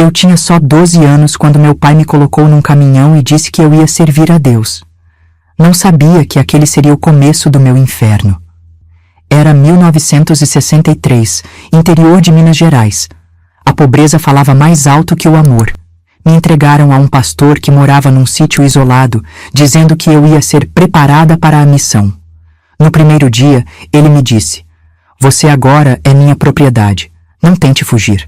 Eu tinha só 12 anos quando meu pai me colocou num caminhão e disse que eu ia servir a Deus. Não sabia que aquele seria o começo do meu inferno. Era 1963, interior de Minas Gerais. A pobreza falava mais alto que o amor. Me entregaram a um pastor que morava num sítio isolado, dizendo que eu ia ser preparada para a missão. No primeiro dia, ele me disse: "Você agora é minha propriedade. Não tente fugir."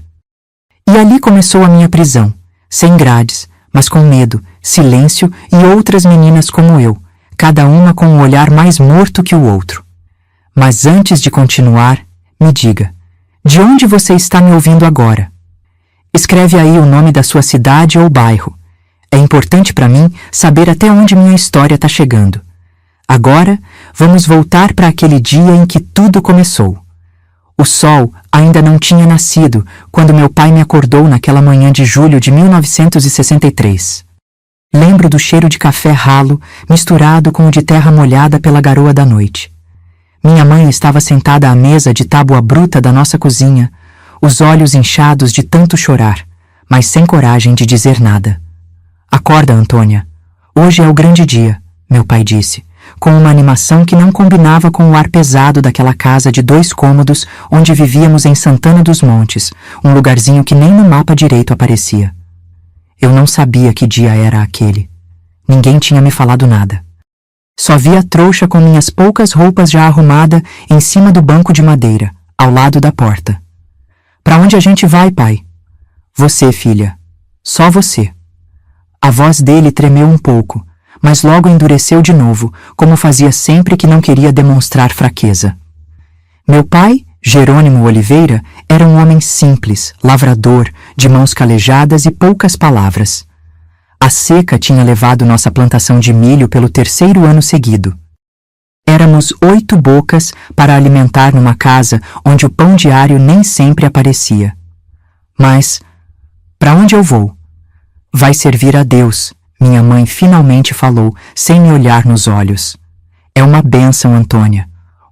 E ali começou a minha prisão, sem grades, mas com medo, silêncio e outras meninas como eu, cada uma com um olhar mais morto que o outro. Mas antes de continuar, me diga, de onde você está me ouvindo agora? Escreve aí o nome da sua cidade ou bairro. É importante para mim saber até onde minha história está chegando. Agora, vamos voltar para aquele dia em que tudo começou. O sol ainda não tinha nascido quando meu pai me acordou naquela manhã de julho de 1963. Lembro do cheiro de café ralo misturado com o de terra molhada pela garoa da noite. Minha mãe estava sentada à mesa de tábua bruta da nossa cozinha, os olhos inchados de tanto chorar, mas sem coragem de dizer nada. "Acorda, Antônia. Hoje é o grande dia", meu pai disse, com uma animação que não combinava com o ar pesado daquela casa de 2 cômodos onde vivíamos em Santana dos Montes, um lugarzinho que nem no mapa direito aparecia. Eu não sabia que dia era aquele. Ninguém tinha me falado nada. Só vi a trouxa com minhas poucas roupas já arrumada em cima do banco de madeira, ao lado da porta. "Para onde a gente vai, pai?" "Você, filha. Só você." A voz dele tremeu um pouco, mas logo endureceu de novo, como fazia sempre que não queria demonstrar fraqueza. Meu pai, Jerônimo Oliveira, era um homem simples, lavrador, de mãos calejadas e poucas palavras. A seca tinha levado nossa plantação de milho pelo 3º ano seguido. Éramos 8 bocas para alimentar numa casa onde o pão diário nem sempre aparecia. Mas, para onde eu vou? "Vai servir a Deus", minha mãe finalmente falou, sem me olhar nos olhos. "É uma bênção, Antônia.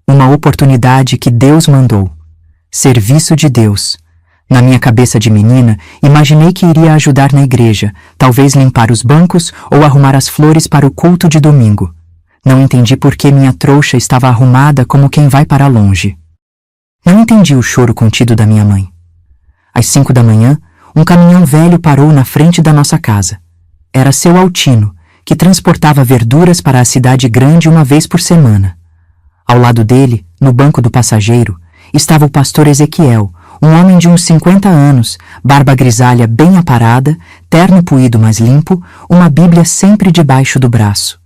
Uma oportunidade que Deus mandou. Serviço de Deus." Na minha cabeça de menina, imaginei que iria ajudar na igreja, talvez limpar os bancos ou arrumar as flores para o culto de domingo. Não entendi por que minha trouxa estava arrumada como quem vai para longe. Não entendi o choro contido da minha mãe. Às 5 da manhã, um caminhão velho parou na frente da nossa casa. Era seu Altino, que transportava verduras para a cidade grande uma vez por semana. Ao lado dele, no banco do passageiro, estava o pastor Ezequiel, um homem de uns 50 anos, barba grisalha bem aparada, terno puído mais limpo, uma Bíblia sempre debaixo do braço.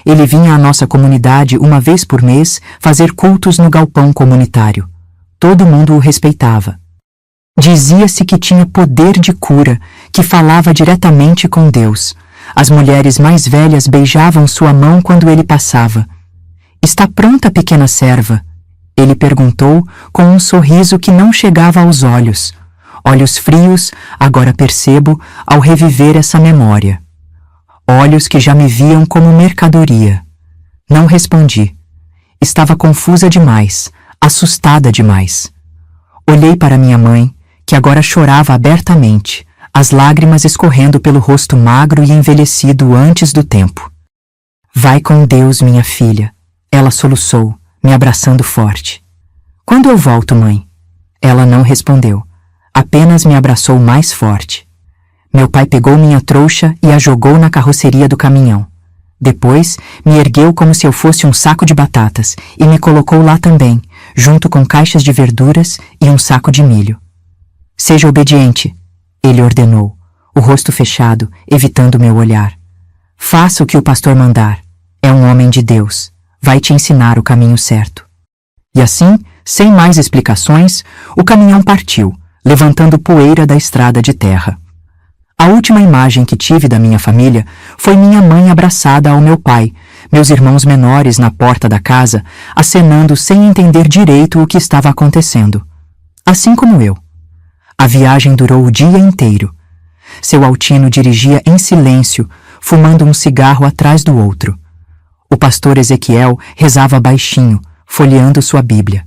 Ele vinha à nossa comunidade uma vez por mês fazer cultos no galpão comunitário. Todo mundo o respeitava. Dizia-se que tinha poder de cura, que falava diretamente com Deus. As mulheres mais velhas beijavam sua mão quando ele passava. "Está pronta, pequena serva?" Ele perguntou com um sorriso que não chegava aos olhos. Olhos frios, agora percebo, ao reviver essa memória. Olhos que já me viam como mercadoria. Não respondi. Estava confusa demais, assustada demais. Olhei para minha mãe, que agora chorava abertamente, as lágrimas escorrendo pelo rosto magro e envelhecido antes do tempo. "Vai com Deus, minha filha", ela soluçou, me abraçando forte. "Quando eu volto, mãe?" Ela não respondeu, apenas me abraçou mais forte. Meu pai pegou minha trouxa e a jogou na carroceria do caminhão. Depois, me ergueu como se eu fosse um saco de batatas e me colocou lá também, junto com caixas de verduras e um saco de milho. "Seja obediente", ele ordenou, o rosto fechado, evitando meu olhar. "Faça o que o pastor mandar. É um homem de Deus. Vai te ensinar o caminho certo." E assim, sem mais explicações, o caminhão partiu, levantando poeira da estrada de terra. A última imagem que tive da minha família foi minha mãe abraçada ao meu pai, meus irmãos menores na porta da casa, acenando sem entender direito o que estava acontecendo. Assim como eu. A viagem durou o dia inteiro. Seu Altino dirigia em silêncio, fumando um cigarro atrás do outro. O pastor Ezequiel rezava baixinho, folheando sua Bíblia.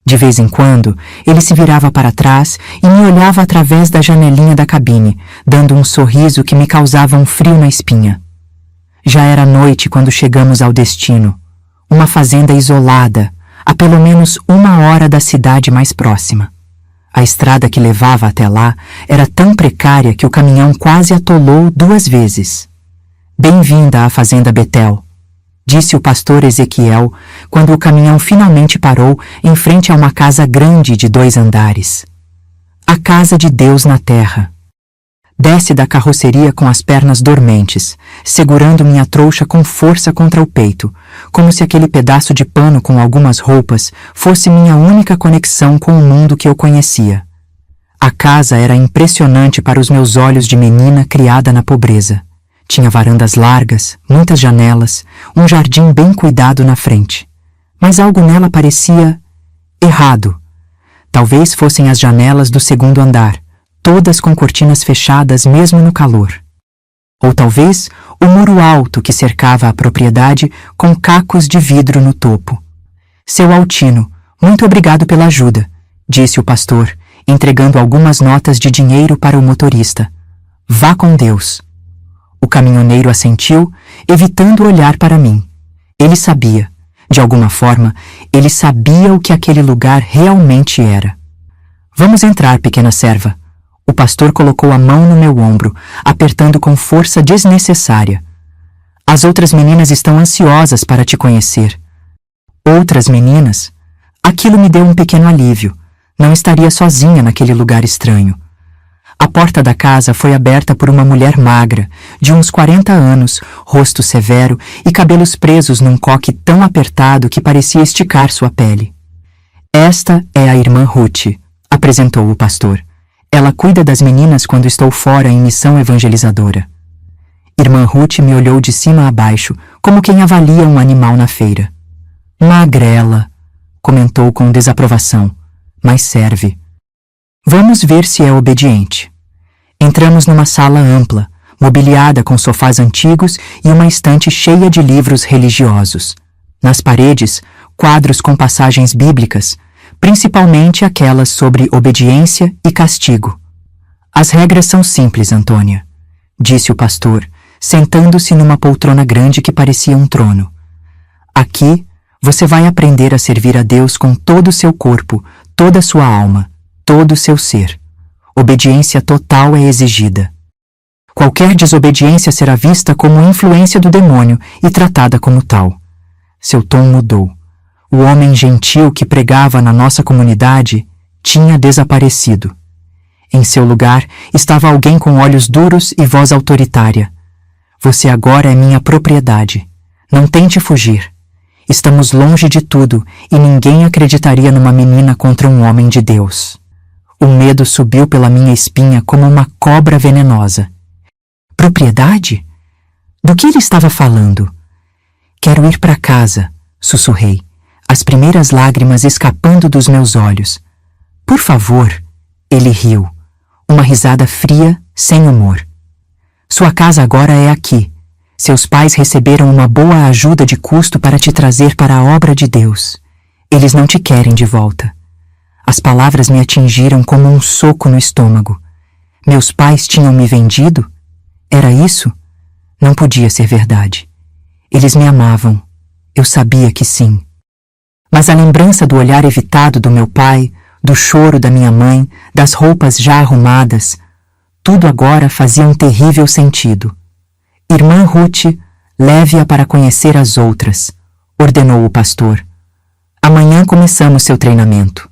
De vez em quando, ele se virava para trás e me olhava através da janelinha da cabine, dando um sorriso que me causava um frio na espinha. Já era noite quando chegamos ao destino, uma fazenda isolada, a pelo menos 1 hora da cidade mais próxima. A estrada que levava até lá era tão precária que o caminhão quase atolou 2 vezes. Bem-vinda à Fazenda Betel, disse o pastor Ezequiel quando o caminhão finalmente parou em frente a uma casa grande de 2 andares. A casa de Deus na terra. Desce da carroceria com as pernas dormentes, segurando minha trouxa com força contra o peito, como se aquele pedaço de pano com algumas roupas fosse minha única conexão com o mundo que eu conhecia. A casa era impressionante para os meus olhos de menina criada na pobreza. Tinha varandas largas, muitas janelas, um jardim bem cuidado na frente. Mas algo nela parecia errado. Talvez fossem as janelas do 2º andar, todas com cortinas fechadas mesmo no calor. Ou talvez o muro alto que cercava a propriedade com cacos de vidro no topo. Seu Altino, muito obrigado pela ajuda, disse o pastor, entregando algumas notas de dinheiro para o motorista. Vá com Deus. O caminhoneiro assentiu, evitando olhar para mim. Ele sabia, de alguma forma, ele sabia o que aquele lugar realmente era. Vamos entrar, pequena serva. O pastor colocou a mão no meu ombro, apertando com força desnecessária. As outras meninas estão ansiosas para te conhecer. Outras meninas? Aquilo me deu um pequeno alívio. Não estaria sozinha naquele lugar estranho. A porta da casa foi aberta por uma mulher magra, de uns 40 anos, rosto severo e cabelos presos num coque tão apertado que parecia esticar sua pele. Esta é a irmã Ruth, apresentou o pastor. Ela cuida das meninas quando estou fora em missão evangelizadora. Irmã Ruth me olhou de cima a baixo, como quem avalia um animal na feira. Magrela, comentou com desaprovação, mas serve. Vamos ver se é obediente. Entramos numa sala ampla, mobiliada com sofás antigos e uma estante cheia de livros religiosos. Nas paredes, quadros com passagens bíblicas, principalmente aquelas sobre obediência e castigo. As regras são simples, Antônia, disse o pastor, sentando-se numa poltrona grande que parecia um trono. Aqui, você vai aprender a servir a Deus com todo o seu corpo, toda a sua alma, todo o seu ser. Obediência total é exigida. Qualquer desobediência será vista como influência do demônio e tratada como tal. Seu tom mudou. O homem gentil que pregava na nossa comunidade tinha desaparecido. Em seu lugar estava alguém com olhos duros e voz autoritária. Você agora é minha propriedade. Não tente fugir. Estamos longe de tudo e ninguém acreditaria numa menina contra um homem de Deus. O medo subiu pela minha espinha como uma cobra venenosa. Propriedade? Do que ele estava falando? Quero ir para casa, sussurrei, as primeiras lágrimas escapando dos meus olhos. Por favor, ele riu, uma risada fria, sem humor. Sua casa agora é aqui. Seus pais receberam uma boa ajuda de custo para te trazer para a obra de Deus. Eles não te querem de volta. As palavras me atingiram como um soco no estômago. Meus pais tinham me vendido? Era isso? Não podia ser verdade. Eles me amavam. Eu sabia que sim. Mas a lembrança do olhar evitado do meu pai, do choro da minha mãe, das roupas já arrumadas, tudo agora fazia um terrível sentido. Irmã Ruth, leve-a para conhecer as outras, ordenou o pastor. Amanhã começamos seu treinamento.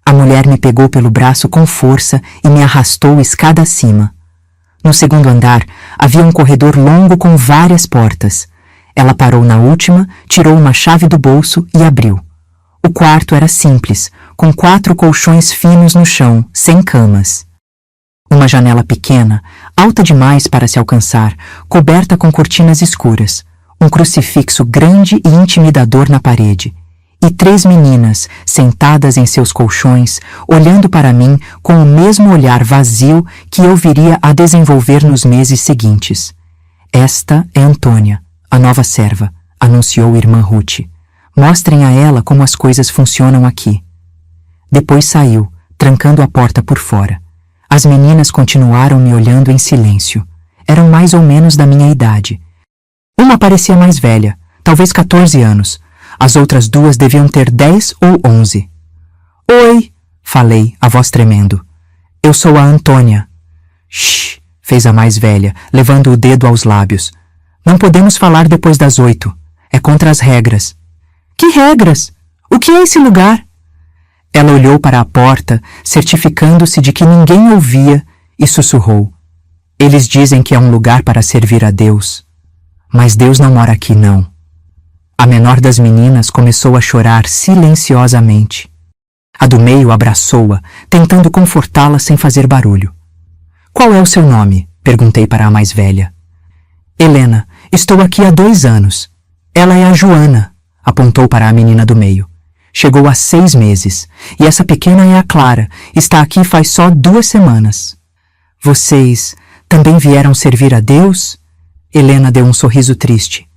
A mulher me pegou pelo braço com força e me arrastou escada acima. No 2º andar, havia um corredor longo com várias portas. Ela parou na última, tirou uma chave do bolso e abriu. O quarto era simples, com 4 colchões finos no chão, sem camas. Uma janela pequena, alta demais para se alcançar, coberta com cortinas escuras, um crucifixo grande e intimidador na parede, e 3 meninas sentadas em seus colchões, olhando para mim com o mesmo olhar vazio que eu viria a desenvolver nos meses seguintes. Esta é Antônia, a nova serva, anunciou irmã Ruth. Mostrem a ela como as coisas funcionam aqui. Depois saiu, trancando a porta por fora. As meninas continuaram me olhando em silêncio. Eram mais ou menos da minha idade. Uma parecia mais velha, talvez 14 anos. As outras duas deviam ter 10 ou 11. Oi, falei, a voz tremendo. Eu sou a Antônia. Shh, fez a mais velha, levando o dedo aos lábios. Não podemos falar depois das 8. É contra as regras. Que regras? O que é esse lugar? Ela olhou para a porta, certificando-se de que ninguém ouvia, e sussurrou. Eles dizem que é um lugar para servir a Deus. Mas Deus não mora aqui, não. A menor das meninas começou a chorar silenciosamente. A do meio abraçou-a, tentando confortá-la sem fazer barulho. Qual é o seu nome? Perguntei para a mais velha. Helena, estou aqui há 2 anos. Ela é a Joana, apontou para a menina do meio. Chegou há 6 meses, e essa pequena é a Clara, está aqui faz só 2 semanas. Vocês também vieram servir a Deus? Helena deu um sorriso triste.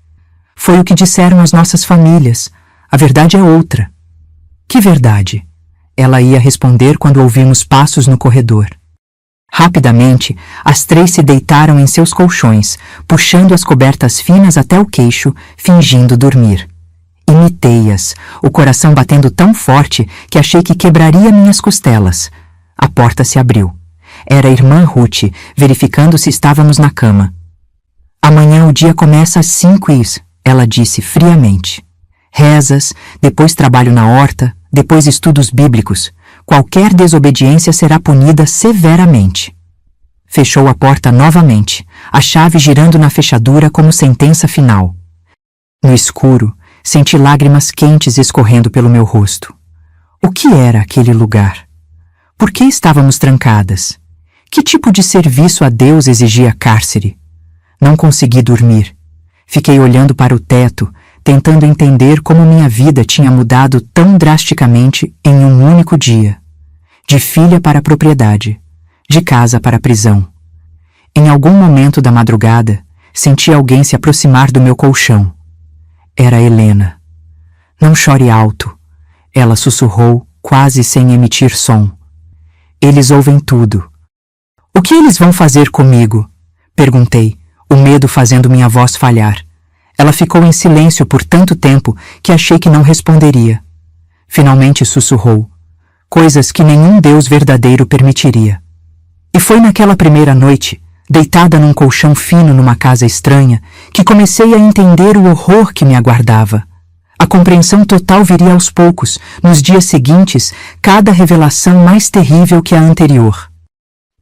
Foi o que disseram as nossas famílias. A verdade é outra. Que verdade? Ela ia responder quando ouvimos passos no corredor. Rapidamente, as 3 se deitaram em seus colchões, puxando as cobertas finas até o queixo, fingindo dormir. Imitei-as, o coração batendo tão forte que achei que quebraria minhas costelas. A porta se abriu. Era a irmã Ruth, verificando se estávamos na cama. Amanhã o dia começa às 5 e... ela disse friamente. Rezas, depois trabalho na horta, depois estudos bíblicos. Qualquer desobediência será punida severamente. Fechou a porta novamente, a chave girando na fechadura como sentença final. No escuro, senti lágrimas quentes escorrendo pelo meu rosto. O que era aquele lugar? Por que estávamos trancadas? Que tipo de serviço a Deus exigia cárcere? Não consegui dormir. Fiquei olhando para o teto, tentando entender como minha vida tinha mudado tão drasticamente em um único dia. De filha para propriedade, de casa para prisão. Em algum momento da madrugada, senti alguém se aproximar do meu colchão. Era Helena. Não chore alto, ela sussurrou, quase sem emitir som. Eles ouvem tudo. O que eles vão fazer comigo? Perguntei, o medo fazendo minha voz falhar. Ela ficou em silêncio por tanto tempo que achei que não responderia. Finalmente sussurrou, coisas que nenhum Deus verdadeiro permitiria. E foi naquela primeira noite, deitada num colchão fino numa casa estranha, que comecei a entender o horror que me aguardava. A compreensão total viria aos poucos, nos dias seguintes, cada revelação mais terrível que a anterior.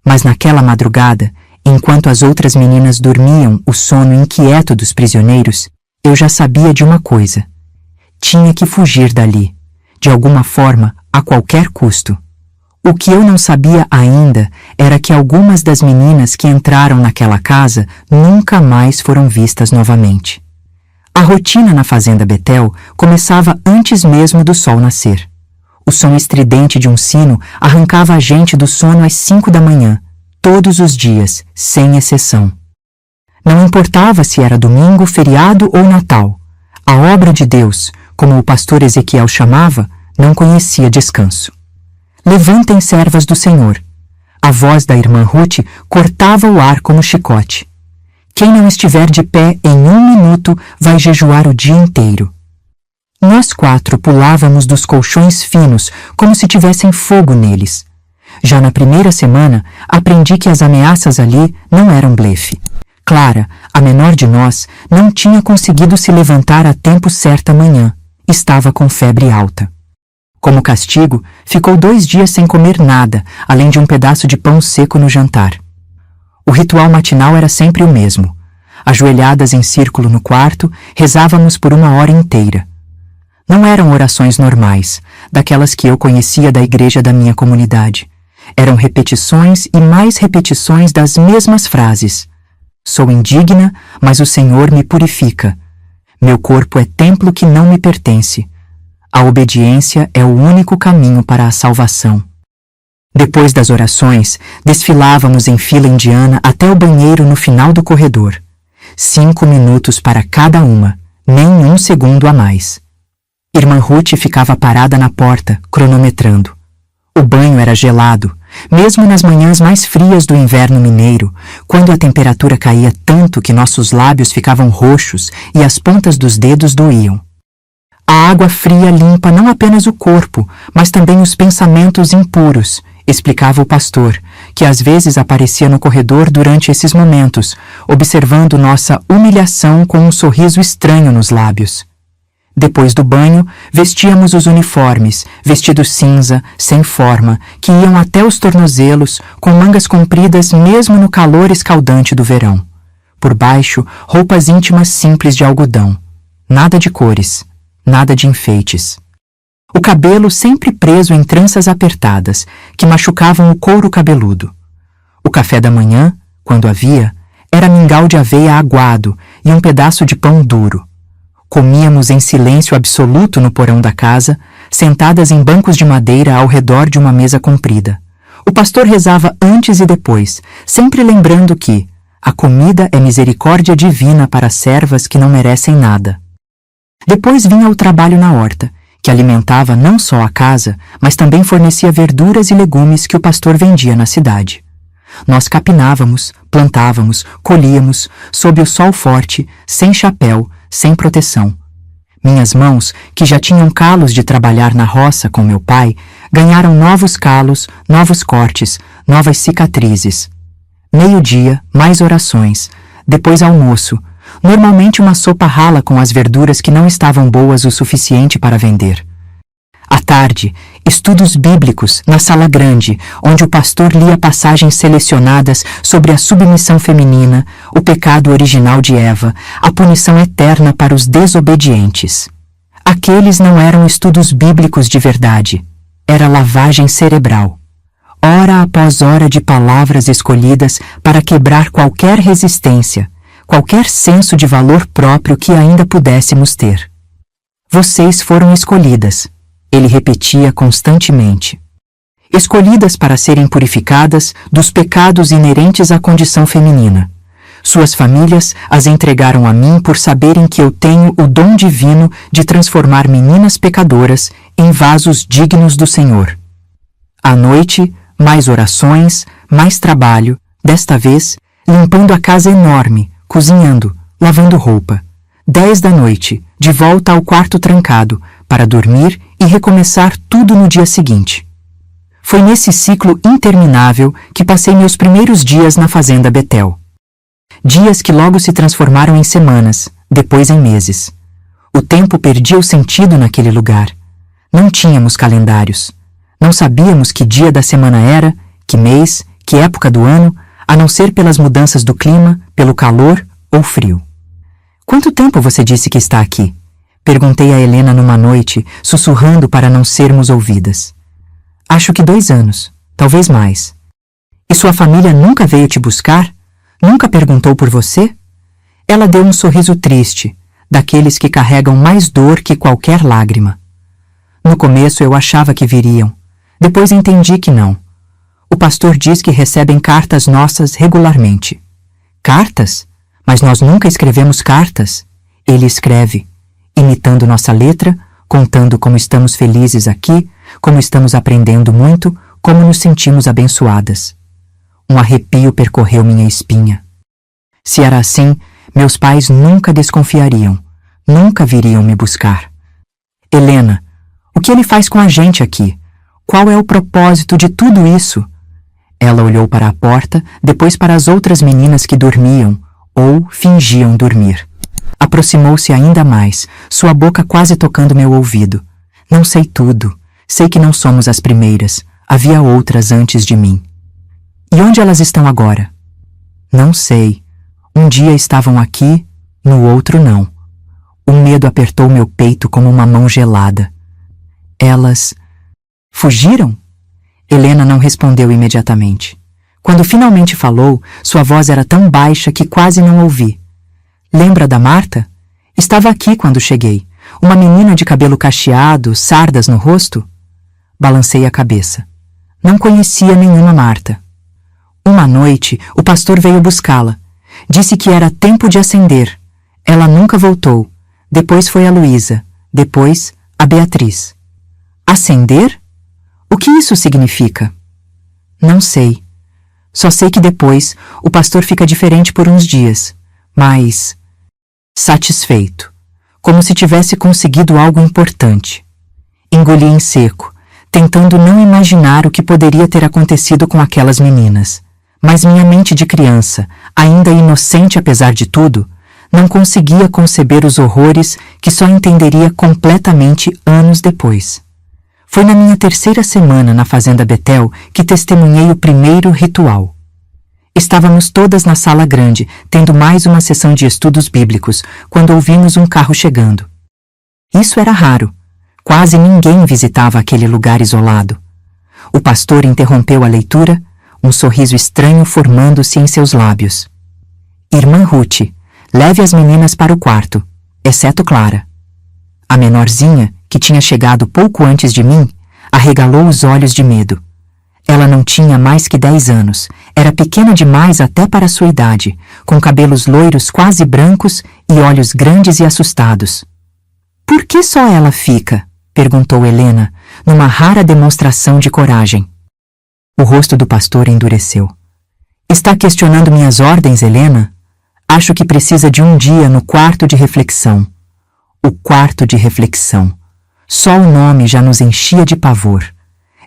Mas naquela madrugada, enquanto as outras meninas dormiam o sono inquieto dos prisioneiros, eu já sabia de uma coisa. Tinha que fugir dali, de alguma forma, a qualquer custo. O que eu não sabia ainda era que algumas das meninas que entraram naquela casa nunca mais foram vistas novamente. A rotina na fazenda Betel começava antes mesmo do sol nascer. O som estridente de um sino arrancava a gente do sono às 5 da manhã, todos os dias, sem exceção. Não importava se era domingo, feriado ou Natal. A obra de Deus, como o pastor Ezequiel chamava, não conhecia descanso. Levantem, servas do Senhor. A voz da irmã Ruth cortava o ar como chicote. Quem não estiver de pé em 1 minuto vai jejuar o dia inteiro. Nós 4 pulávamos dos colchões finos como se tivessem fogo neles. Já na primeira semana, aprendi que as ameaças ali não eram blefe. Clara, a menor de nós, não tinha conseguido se levantar a tempo certa manhã. Estava com febre alta. Como castigo, ficou 2 dias sem comer nada, além de um pedaço de pão seco no jantar. O ritual matinal era sempre o mesmo. Ajoelhadas em círculo no quarto, rezávamos por 1 hora inteira. Não eram orações normais, daquelas que eu conhecia da igreja da minha comunidade. Eram repetições e mais repetições das mesmas frases. Sou indigna, mas o Senhor me purifica. Meu corpo é templo que não me pertence. A obediência é o único caminho para a salvação. Depois das orações, desfilávamos em fila indiana até o banheiro no final do corredor. 5 minutos para cada uma, nem 1 segundo a mais. Irmã Ruth ficava parada na porta, cronometrando. O banho era gelado, mesmo nas manhãs mais frias do inverno mineiro, quando a temperatura caía tanto que nossos lábios ficavam roxos e as pontas dos dedos doíam. A água fria limpa não apenas o corpo, mas também os pensamentos impuros, explicava o pastor, que às vezes aparecia no corredor durante esses momentos, observando nossa humilhação com um sorriso estranho nos lábios. Depois do banho, vestíamos os uniformes, vestidos cinza, sem forma, que iam até os tornozelos, com mangas compridas mesmo no calor escaldante do verão. Por baixo, roupas íntimas simples de algodão. Nada de cores, nada de enfeites. O cabelo sempre preso em tranças apertadas, que machucavam o couro cabeludo. O café da manhã, quando havia, era mingau de aveia aguado e um pedaço de pão duro. Comíamos em silêncio absoluto no porão da casa, sentadas em bancos de madeira ao redor de uma mesa comprida. O pastor rezava antes e depois, sempre lembrando que a comida é misericórdia divina para servas que não merecem nada. Depois vinha o trabalho na horta, que alimentava não só a casa, mas também fornecia verduras e legumes que o pastor vendia na cidade. Nós capinávamos, plantávamos, colhíamos, sob o sol forte, sem chapéu, sem proteção. Minhas mãos, que já tinham calos de trabalhar na roça com meu pai, ganharam novos calos, novos cortes, novas cicatrizes. Meio-dia, mais orações. Depois almoço. Normalmente uma sopa rala com as verduras que não estavam boas o suficiente para vender. À tarde, estudos bíblicos na sala grande, onde o pastor lia passagens selecionadas sobre a submissão feminina, o pecado original de Eva, a punição eterna para os desobedientes. Aqueles não eram estudos bíblicos de verdade, era lavagem cerebral. Hora após hora de palavras escolhidas para quebrar qualquer resistência, qualquer senso de valor próprio que ainda pudéssemos ter. Vocês foram escolhidas. Ele repetia constantemente. Escolhidas para serem purificadas dos pecados inerentes à condição feminina. Suas famílias as entregaram a mim por saberem que eu tenho o dom divino de transformar meninas pecadoras em vasos dignos do Senhor. À noite, mais orações, mais trabalho, desta vez, limpando a casa enorme, cozinhando, lavando roupa. 10 da noite, de volta ao quarto trancado, para dormir e recomeçar tudo no dia seguinte. Foi nesse ciclo interminável que passei meus primeiros dias na fazenda Betel. Dias que logo se transformaram em semanas, depois em meses. O tempo perdia o sentido naquele lugar. Não tínhamos calendários. Não sabíamos que dia da semana era, que mês, que época do ano, a não ser pelas mudanças do clima, pelo calor ou frio. Quanto tempo você disse que está aqui? Perguntei a Helena numa noite, sussurrando para não sermos ouvidas. Acho que 2 anos, talvez mais. E sua família nunca veio te buscar? Nunca perguntou por você? Ela deu um sorriso triste, daqueles que carregam mais dor que qualquer lágrima. No começo eu achava que viriam. Depois entendi que não. O pastor diz que recebem cartas nossas regularmente. Cartas? Mas nós nunca escrevemos cartas. Ele escreve, imitando nossa letra, contando como estamos felizes aqui, como estamos aprendendo muito, como nos sentimos abençoadas. Um arrepio percorreu minha espinha. Se era assim, meus pais nunca desconfiariam, nunca viriam me buscar. Helena, o que ele faz com a gente aqui? Qual é o propósito de tudo isso? Ela olhou para a porta, depois para as outras meninas que dormiam, ou fingiam dormir. Aproximou-se ainda mais, sua boca quase tocando meu ouvido. Não sei tudo. Sei que não somos as primeiras. Havia outras antes de mim. E onde elas estão agora? Não sei. Um dia estavam aqui, no outro não. O medo apertou meu peito como uma mão gelada. Elas... fugiram? Helena não respondeu imediatamente. Quando finalmente falou, sua voz era tão baixa que quase não ouvi. Lembra da Marta? Estava aqui quando cheguei. Uma menina de cabelo cacheado, sardas no rosto? Balancei a cabeça. Não conhecia nenhuma Marta. Uma noite, o pastor veio buscá-la. Disse que era tempo de acender. Ela nunca voltou. Depois foi a Luísa. Depois, a Beatriz. Acender? O que isso significa? Não sei. Só sei que depois o pastor fica diferente por uns dias, mas satisfeito, como se tivesse conseguido algo importante. Engoli em seco, tentando não imaginar o que poderia ter acontecido com aquelas meninas. Mas minha mente de criança, ainda inocente apesar de tudo, não conseguia conceber os horrores que só entenderia completamente anos depois. Foi na minha 3ª semana na Fazenda Betel que testemunhei o primeiro ritual. Estávamos todas na sala grande, tendo mais uma sessão de estudos bíblicos, quando ouvimos um carro chegando. Isso era raro. Quase ninguém visitava aquele lugar isolado. O pastor interrompeu a leitura, um sorriso estranho formando-se em seus lábios. Irmã Ruth, leve as meninas para o quarto, exceto Clara. A menorzinha, que tinha chegado pouco antes de mim, arregalou os olhos de medo. Ela não tinha mais que 10 anos, era pequena demais até para sua idade, com cabelos loiros quase brancos e olhos grandes e assustados. Por que só ela fica? Perguntou Helena, numa rara demonstração de coragem. O rosto do pastor endureceu. Está questionando minhas ordens, Helena? Acho que precisa de um dia no quarto de reflexão. O quarto de reflexão. Só o nome já nos enchia de pavor.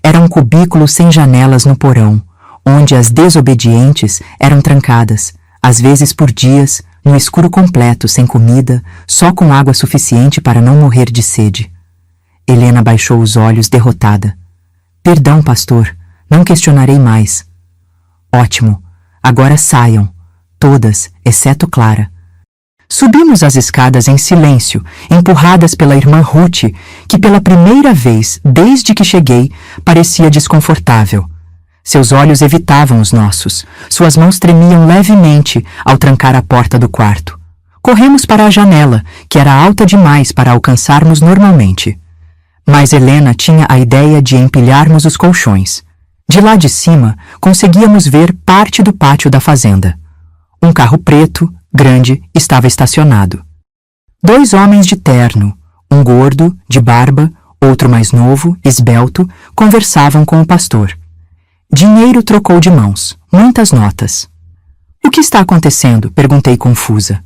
Era um cubículo sem janelas no porão, onde as desobedientes eram trancadas, às vezes por dias, no escuro completo, sem comida, só com água suficiente para não morrer de sede. Helena baixou os olhos, derrotada. Perdão, pastor, não questionarei mais. Ótimo, agora saiam, todas, exceto Clara. Subimos as escadas em silêncio, empurradas pela irmã Ruth, que pela primeira vez, desde que cheguei, parecia desconfortável. Seus olhos evitavam os nossos, suas mãos tremiam levemente ao trancar a porta do quarto. Corremos para a janela, que era alta demais para alcançarmos normalmente. Mas Helena tinha a ideia de empilharmos os colchões. De lá de cima, conseguíamos ver parte do pátio da fazenda. Um carro preto, grande, estava estacionado. 2 homens de terno, um gordo, de barba, outro mais novo, esbelto, conversavam com o pastor. Dinheiro trocou de mãos, muitas notas. O que está acontecendo? Perguntei confusa.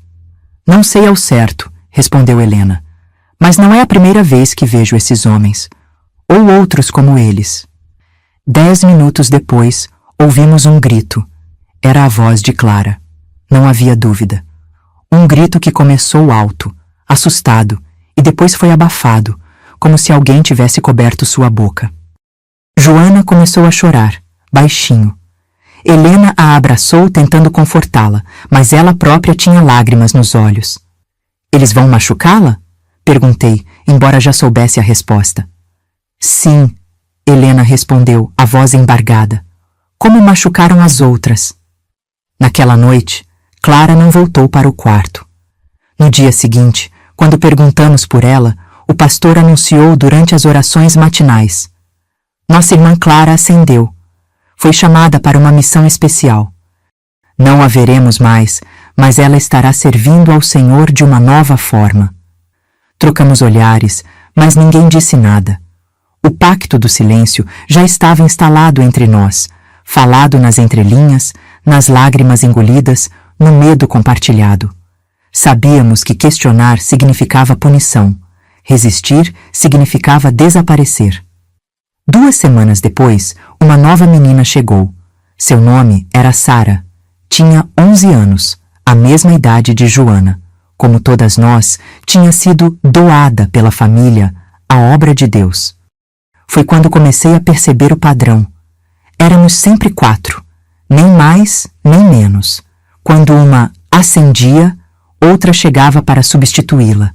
Não sei ao certo, respondeu Helena. Mas não é a primeira vez que vejo esses homens, ou outros como eles. 10 minutos depois, ouvimos um grito. Era a voz de Clara. Não havia dúvida. Um grito que começou alto, assustado, e depois foi abafado, como se alguém tivesse coberto sua boca. Joana começou a chorar, baixinho. Helena a abraçou tentando confortá-la, mas ela própria tinha lágrimas nos olhos. Eles vão machucá-la? Perguntei, embora já soubesse a resposta. Sim, Helena respondeu, a voz embargada. Como machucaram as outras? Naquela noite, Clara não voltou para o quarto. No dia seguinte, quando perguntamos por ela, o pastor anunciou durante as orações matinais. Nossa irmã Clara ascendeu. Foi chamada para uma missão especial. Não a veremos mais, mas ela estará servindo ao Senhor de uma nova forma. Trocamos olhares, mas ninguém disse nada. O pacto do silêncio já estava instalado entre nós, falado nas entrelinhas, nas lágrimas engolidas, no medo compartilhado. Sabíamos que questionar significava punição, resistir significava desaparecer. 2 semanas depois, uma nova menina chegou. Seu nome era Sara. Tinha 11 anos, a mesma idade de Joana. Como todas nós, tinha sido doada pela família à obra de Deus. Foi quando comecei a perceber o padrão. Éramos sempre 4, nem mais, nem menos. Quando uma ascendia, outra chegava para substituí-la.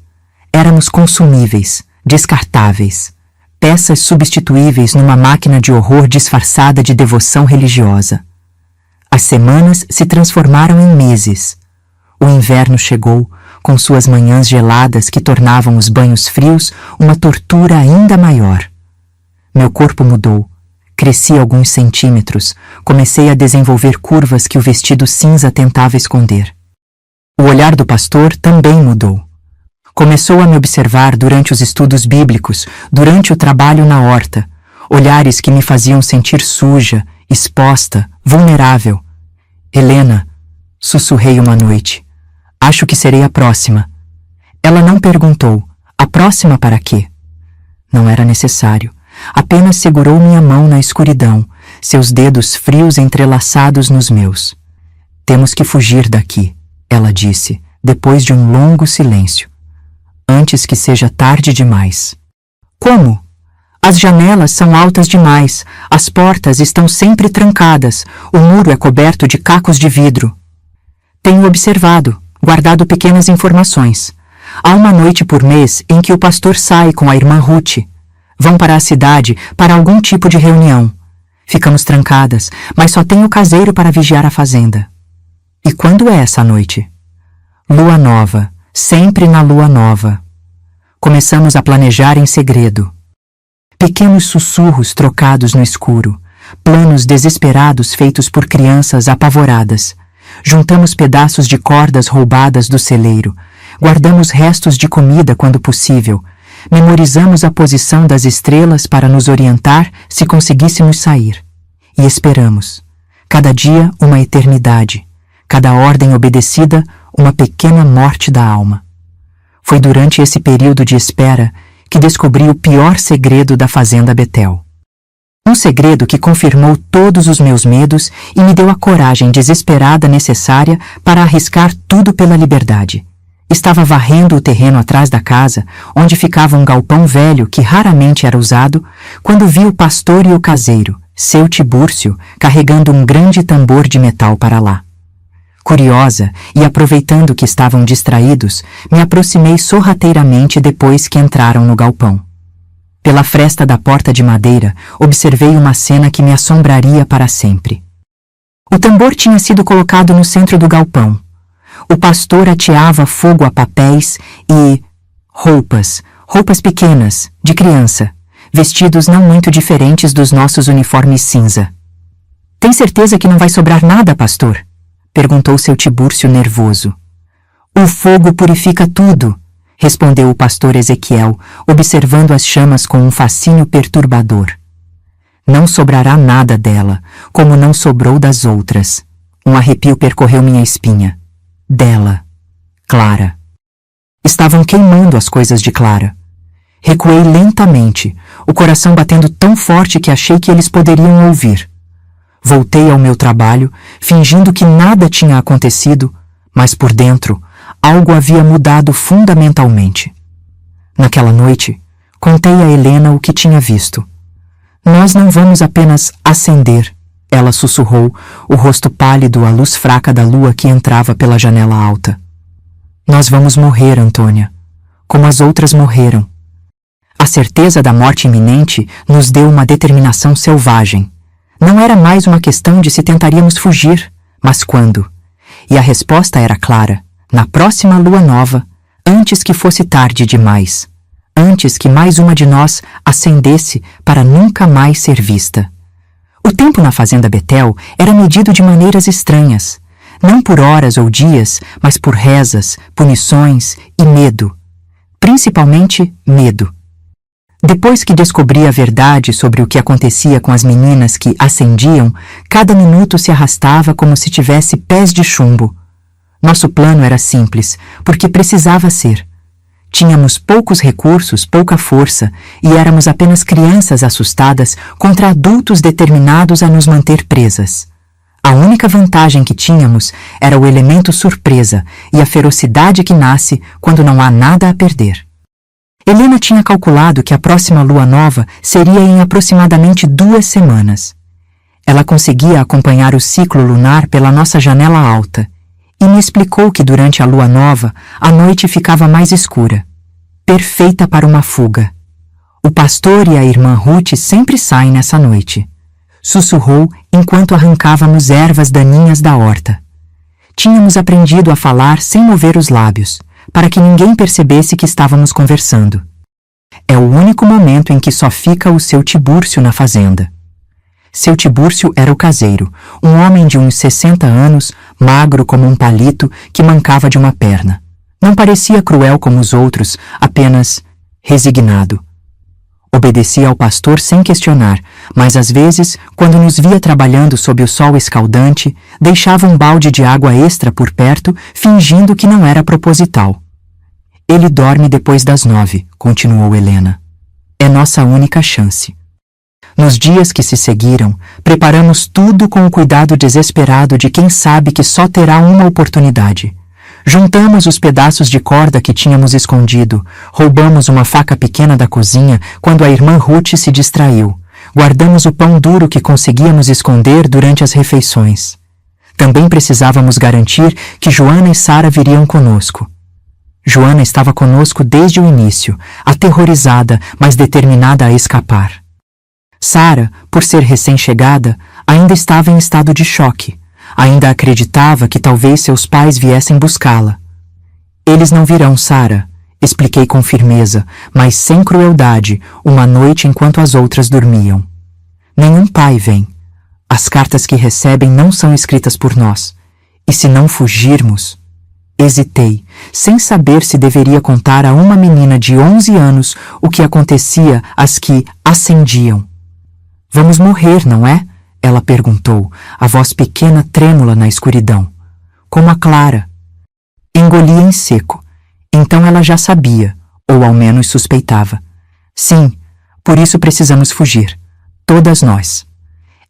Éramos consumíveis, descartáveis, peças substituíveis numa máquina de horror disfarçada de devoção religiosa. As semanas se transformaram em meses. O inverno chegou, com suas manhãs geladas que tornavam os banhos frios uma tortura ainda maior. Meu corpo mudou. Cresci alguns centímetros, comecei a desenvolver curvas que o vestido cinza tentava esconder. O olhar do pastor também mudou. Começou a me observar durante os estudos bíblicos, durante o trabalho na horta, olhares que me faziam sentir suja, exposta, vulnerável. Helena, sussurrei uma noite, acho que serei a próxima. Ela não perguntou, a próxima para quê? Não era necessário. Apenas segurou minha mão na escuridão, seus dedos frios entrelaçados nos meus. Temos que fugir daqui, ela disse, depois de um longo silêncio. Antes que seja tarde demais. Como? As janelas são altas demais, as portas estão sempre trancadas, o muro é coberto de cacos de vidro. Tenho observado, guardado pequenas informações. Há uma noite por mês em que o pastor sai com a irmã Ruth. Vão para a cidade para algum tipo de reunião. Ficamos trancadas, mas só tem o caseiro para vigiar a fazenda. E quando é essa noite? Lua nova, sempre na lua nova. Começamos a planejar em segredo. Pequenos sussurros trocados no escuro, planos desesperados feitos por crianças apavoradas. Juntamos pedaços de cordas roubadas do celeiro, guardamos restos de comida quando possível, memorizamos a posição das estrelas para nos orientar se conseguíssemos sair. E esperamos. Cada dia uma eternidade, cada ordem obedecida uma pequena morte da alma. Foi durante esse período de espera que descobri o pior segredo da Fazenda Betel. Um segredo que confirmou todos os meus medos e me deu a coragem desesperada necessária para arriscar tudo pela liberdade. Estava varrendo o terreno atrás da casa, onde ficava um galpão velho que raramente era usado, quando vi o pastor e o caseiro, seu Tibúrcio, carregando um grande tambor de metal para lá. Curiosa e aproveitando que estavam distraídos, me aproximei sorrateiramente depois que entraram no galpão. Pela fresta da porta de madeira, observei uma cena que me assombraria para sempre. O tambor tinha sido colocado no centro do galpão. O pastor ateava fogo a papéis e roupas pequenas, de criança, vestidos não muito diferentes dos nossos uniformes cinza. Tem certeza que não vai sobrar nada, pastor? Perguntou seu Tibúrcio nervoso. O fogo purifica tudo, respondeu o pastor Ezequiel, observando as chamas com um fascínio perturbador. Não sobrará nada dela, como não sobrou das outras. Um arrepio percorreu minha espinha. Dela, Clara. Estavam queimando as coisas de Clara. Recuei lentamente, o coração batendo tão forte que achei que eles poderiam ouvir. Voltei ao meu trabalho, fingindo que nada tinha acontecido, mas por dentro, algo havia mudado fundamentalmente. Naquela noite, contei a Helena o que tinha visto. Nós não vamos apenas acender, ela sussurrou, o rosto pálido à luz fraca da lua que entrava pela janela alta. Nós vamos morrer, Antônia, como as outras morreram. A certeza da morte iminente nos deu uma determinação selvagem. Não era mais uma questão de se tentaríamos fugir, mas quando. E a resposta era clara, na próxima lua nova, antes que fosse tarde demais, antes que mais uma de nós ascendesse para nunca mais ser vista. O tempo na Fazenda Betel era medido de maneiras estranhas, não por horas ou dias, mas por rezas, punições e medo. Principalmente medo. Depois que descobri a verdade sobre o que acontecia com as meninas que ascendiam, cada minuto se arrastava como se tivesse pés de chumbo. Nosso plano era simples, porque precisava ser. Tínhamos poucos recursos, pouca força, e éramos apenas crianças assustadas contra adultos determinados a nos manter presas. A única vantagem que tínhamos era o elemento surpresa e a ferocidade que nasce quando não há nada a perder. Helena tinha calculado que a próxima lua nova seria em aproximadamente 2 semanas. Ela conseguia acompanhar o ciclo lunar pela nossa janela alta e me explicou que durante a lua nova a noite ficava mais escura, perfeita para uma fuga. O pastor e a irmã Ruth sempre saem nessa noite, sussurrou enquanto arrancávamos ervas daninhas da horta. Tínhamos aprendido a falar sem mover os lábios, para que ninguém percebesse que estávamos conversando. É o único momento em que só fica o seu Tibúrcio na fazenda. Seu Tibúrcio era o caseiro, um homem de uns 60 anos, magro como um palito que mancava de uma perna. Não parecia cruel como os outros, apenas resignado. Obedecia ao pastor sem questionar, mas às vezes, quando nos via trabalhando sob o sol escaldante, deixava um balde de água extra por perto, fingindo que não era proposital. Ele dorme depois das 9, continuou Helena. É nossa única chance. Nos dias que se seguiram, preparamos tudo com o cuidado desesperado de quem sabe que só terá uma oportunidade. Juntamos os pedaços de corda que tínhamos escondido, roubamos uma faca pequena da cozinha quando a irmã Ruth se distraiu, guardamos o pão duro que conseguíamos esconder durante as refeições. Também precisávamos garantir que Joana e Sara viriam conosco. Joana estava conosco desde o início, aterrorizada, mas determinada a escapar. Sara, por ser recém-chegada, ainda estava em estado de choque. Ainda acreditava que talvez seus pais viessem buscá-la. Eles não virão, Sara, expliquei com firmeza, mas sem crueldade, uma noite enquanto as outras dormiam. Nenhum pai vem. As cartas que recebem não são escritas por nós. E se não fugirmos... Hesitei, sem saber se deveria contar a uma menina de 11 anos o que acontecia às que ascendiam. Vamos morrer, não é? Ela perguntou, a voz pequena trêmula na escuridão. Como a Clara. Engoli em seco. Então ela já sabia, ou ao menos suspeitava. Sim, por isso precisamos fugir. Todas nós.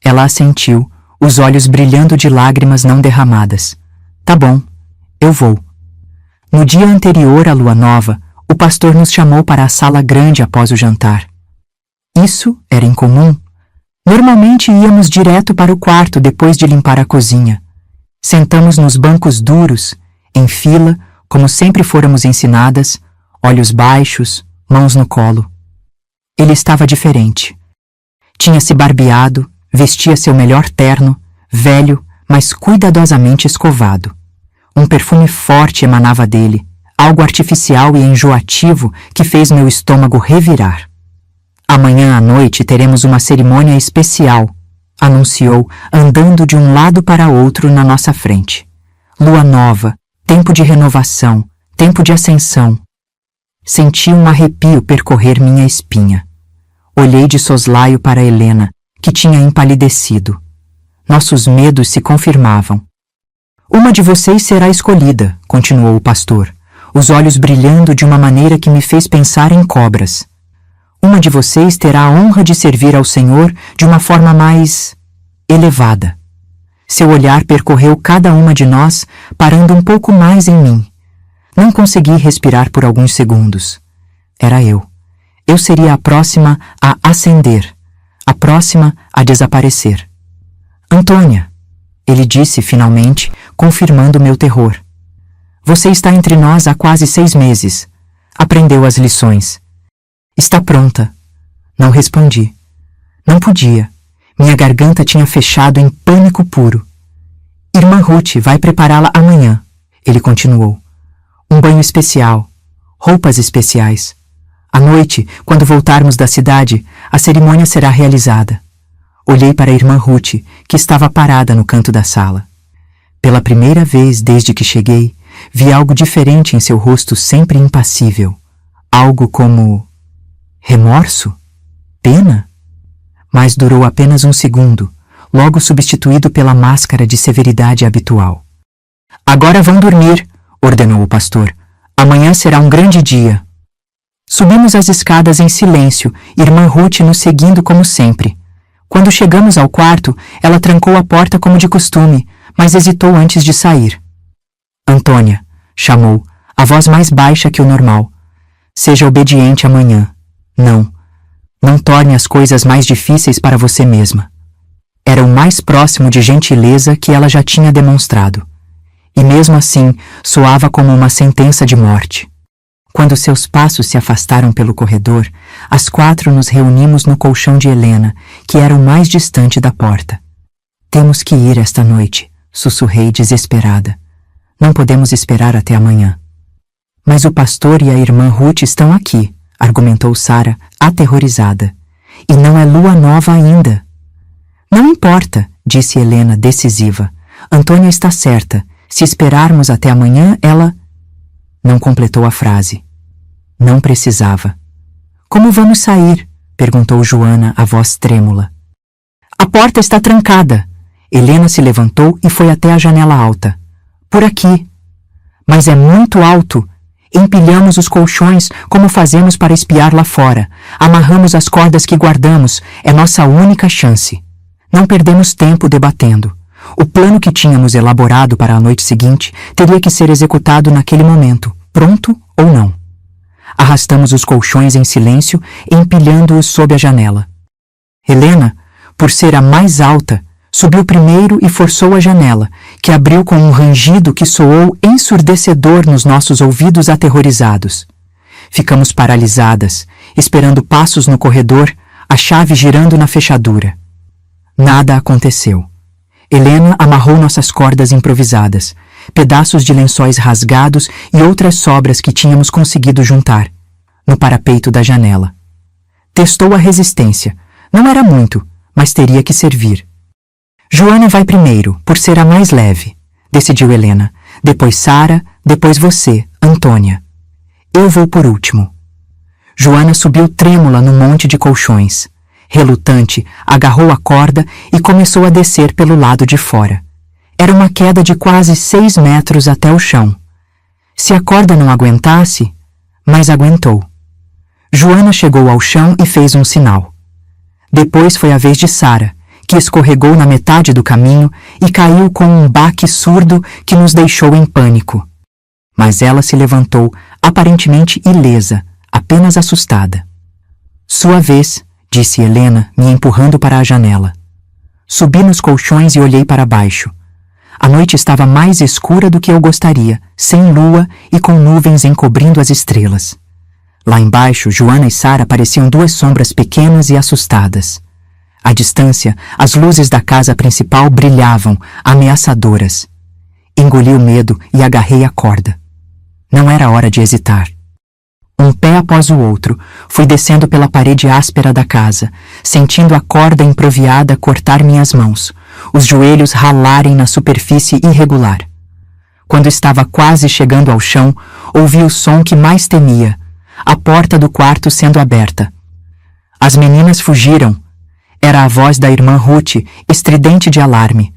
Ela assentiu, os olhos brilhando de lágrimas não derramadas. Tá bom, eu vou. No dia anterior à lua nova, o pastor nos chamou para a sala grande após o jantar. Isso era incomum. Normalmente íamos direto para o quarto depois de limpar a cozinha. Sentamos nos bancos duros, em fila, como sempre fôramos ensinadas, olhos baixos, mãos no colo. Ele estava diferente. Tinha-se barbeado, vestia seu melhor terno, velho, mas cuidadosamente escovado. Um perfume forte emanava dele, algo artificial e enjoativo que fez meu estômago revirar. Amanhã à noite teremos uma cerimônia especial, anunciou, andando de um lado para outro na nossa frente. Lua nova, tempo de renovação, tempo de ascensão. Senti um arrepio percorrer minha espinha. Olhei de soslaio para Helena, que tinha empalidecido. Nossos medos se confirmavam. Uma de vocês será escolhida, continuou o pastor, os olhos brilhando de uma maneira que me fez pensar em cobras. Uma de vocês terá a honra de servir ao Senhor de uma forma mais elevada. Seu olhar percorreu cada uma de nós, parando um pouco mais em mim. Não consegui respirar por alguns segundos. Era eu. Eu seria a próxima a ascender, a próxima a desaparecer. Antônia, ele disse finalmente, confirmando meu terror. Você está entre nós há quase 6 meses. Aprendeu as lições. Está pronta. Não respondi. Não podia. Minha garganta tinha fechado em pânico puro. Irmã Ruth vai prepará-la amanhã, ele continuou. Um banho especial. Roupas especiais. À noite, quando voltarmos da cidade, a cerimônia será realizada. Olhei para a irmã Ruth, que estava parada no canto da sala. Pela primeira vez desde que cheguei, vi algo diferente em seu rosto sempre impassível. Algo como... remorso? Pena? Mas durou apenas um segundo, logo substituído pela máscara de severidade habitual. Agora vão dormir, ordenou o pastor. Amanhã será um grande dia. Subimos as escadas em silêncio, irmã Ruth nos seguindo como sempre. Quando chegamos ao quarto, ela trancou a porta como de costume, mas hesitou antes de sair. Antônia, chamou, a voz mais baixa que o normal. Seja obediente amanhã. Não torne as coisas mais difíceis para você mesma. Era o mais próximo de gentileza que ela já tinha demonstrado. E mesmo assim, soava como uma sentença de morte. Quando seus passos se afastaram pelo corredor, as 4 nos reunimos no colchão de Helena, que era o mais distante da porta. Temos que ir esta noite, sussurrei desesperada. Não podemos esperar até amanhã. Mas o pastor e a irmã Ruth estão aqui, argumentou Sara, aterrorizada. E não é lua nova ainda. Não importa, disse Helena, decisiva. Antônia está certa. Se esperarmos até amanhã, ela... Não completou a frase. Não precisava. Como vamos sair? perguntou Joana, a voz trêmula. A porta está trancada. Helena se levantou e foi até a janela alta. Por aqui. Mas é muito alto. Empilhamos os colchões como fazemos para espiar lá fora. Amarramos as cordas que guardamos. É nossa única chance. Não perdemos tempo debatendo. O plano que tínhamos elaborado para a noite seguinte teria que ser executado naquele momento, pronto ou não. Arrastamos os colchões em silêncio, empilhando-os sob a janela. Helena, por ser a mais alta, subiu primeiro e forçou a janela, que abriu com um rangido que soou ensurdecedor nos nossos ouvidos aterrorizados. Ficamos paralisadas, esperando passos no corredor, a chave girando na fechadura. Nada aconteceu. Helena amarrou nossas cordas improvisadas, pedaços de lençóis rasgados e outras sobras que tínhamos conseguido juntar, no parapeito da janela. Testou a resistência. Não era muito, mas teria que servir. Joana vai primeiro, por ser a mais leve, decidiu Helena. Depois Sara, depois você, Antônia. Eu vou por último. Joana subiu trêmula no monte de colchões. Relutante, agarrou a corda e começou a descer pelo lado de fora. Era uma queda de quase 6 metros até o chão. Se a corda não aguentasse, mas aguentou. Joana chegou ao chão e fez um sinal. Depois foi a vez de Sara, que escorregou na metade do caminho e caiu com um baque surdo que nos deixou em pânico. Mas ela se levantou, aparentemente ilesa, apenas assustada. Sua vez, disse Helena, me empurrando para a janela. Subi nos colchões e olhei para baixo. A noite estava mais escura do que eu gostaria, sem lua e com nuvens encobrindo as estrelas. Lá embaixo, Joana e Sara pareciam 2 sombras pequenas e assustadas. À distância, as luzes da casa principal brilhavam, ameaçadoras. Engoli o medo e agarrei a corda. Não era hora de hesitar. Um pé após o outro, fui descendo pela parede áspera da casa, sentindo a corda improviada cortar minhas mãos, os joelhos ralarem na superfície irregular. Quando estava quase chegando ao chão, ouvi o som que mais temia, a porta do quarto sendo aberta. As meninas fugiram. Era a voz da irmã Ruth, estridente de alarme.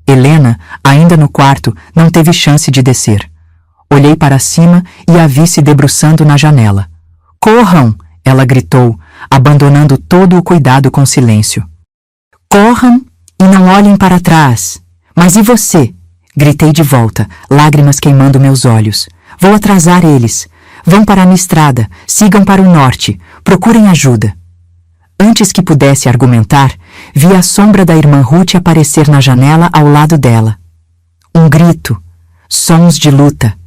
Helena, ainda no quarto, não teve chance de descer. Olhei para cima e a vi se debruçando na janela. Corram! Ela gritou, abandonando todo o cuidado com silêncio. Corram e não olhem para trás. Mas e você? Gritei de volta, lágrimas queimando meus olhos. Vou atrasar eles. Vão para a minha estrada, sigam para o norte, procurem ajuda. Antes que pudesse argumentar, vi a sombra da irmã Ruth aparecer na janela ao lado dela. Um grito, sons de luta.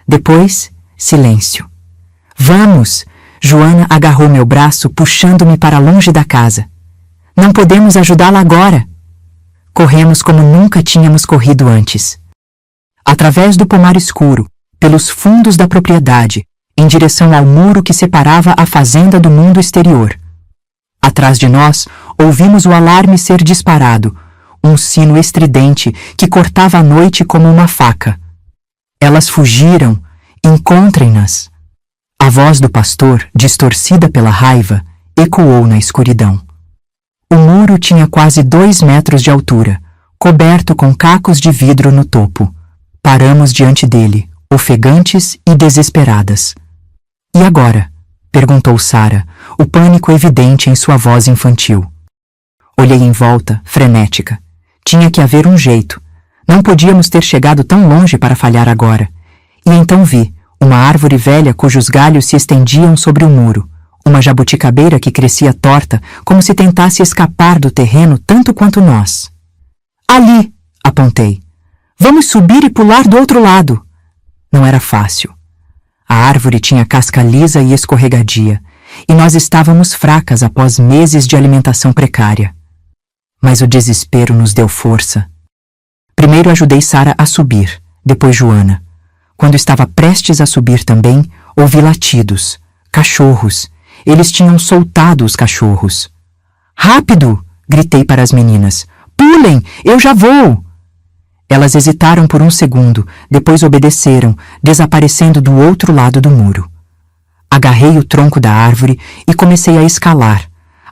Depois, silêncio. Vamos! Joana agarrou meu braço, puxando-me para longe da casa. Não podemos ajudá-la agora. Corremos como nunca tínhamos corrido antes. Através do pomar escuro, pelos fundos da propriedade, em direção ao muro que separava a fazenda do mundo exterior. Atrás de nós, ouvimos o alarme ser disparado, um sino estridente que cortava a noite como uma faca. Elas fugiram, encontrem-nas. A voz do pastor, distorcida pela raiva, ecoou na escuridão. O muro tinha quase 2 metros de altura, coberto com cacos de vidro no topo. Paramos diante dele, ofegantes e desesperadas. E agora? Perguntou Sara, o pânico evidente em sua voz infantil. Olhei em volta, frenética. Tinha que haver um jeito. Não podíamos ter chegado tão longe para falhar agora. E então vi uma árvore velha cujos galhos se estendiam sobre o muro, uma jabuticabeira que crescia torta, como se tentasse escapar do terreno tanto quanto nós. Ali! Apontei. Vamos subir e pular do outro lado. Não era fácil. A árvore tinha casca lisa e escorregadia, e nós estávamos fracas após meses de alimentação precária. Mas o desespero nos deu força. Primeiro ajudei Sara a subir, depois Joana. Quando estava prestes a subir também, ouvi latidos. Cachorros. Eles tinham soltado os cachorros. Rápido! Gritei para as meninas. Pulem! Eu já vou! Elas hesitaram por um segundo, depois obedeceram, desaparecendo do outro lado do muro. Agarrei o tronco da árvore e comecei a escalar,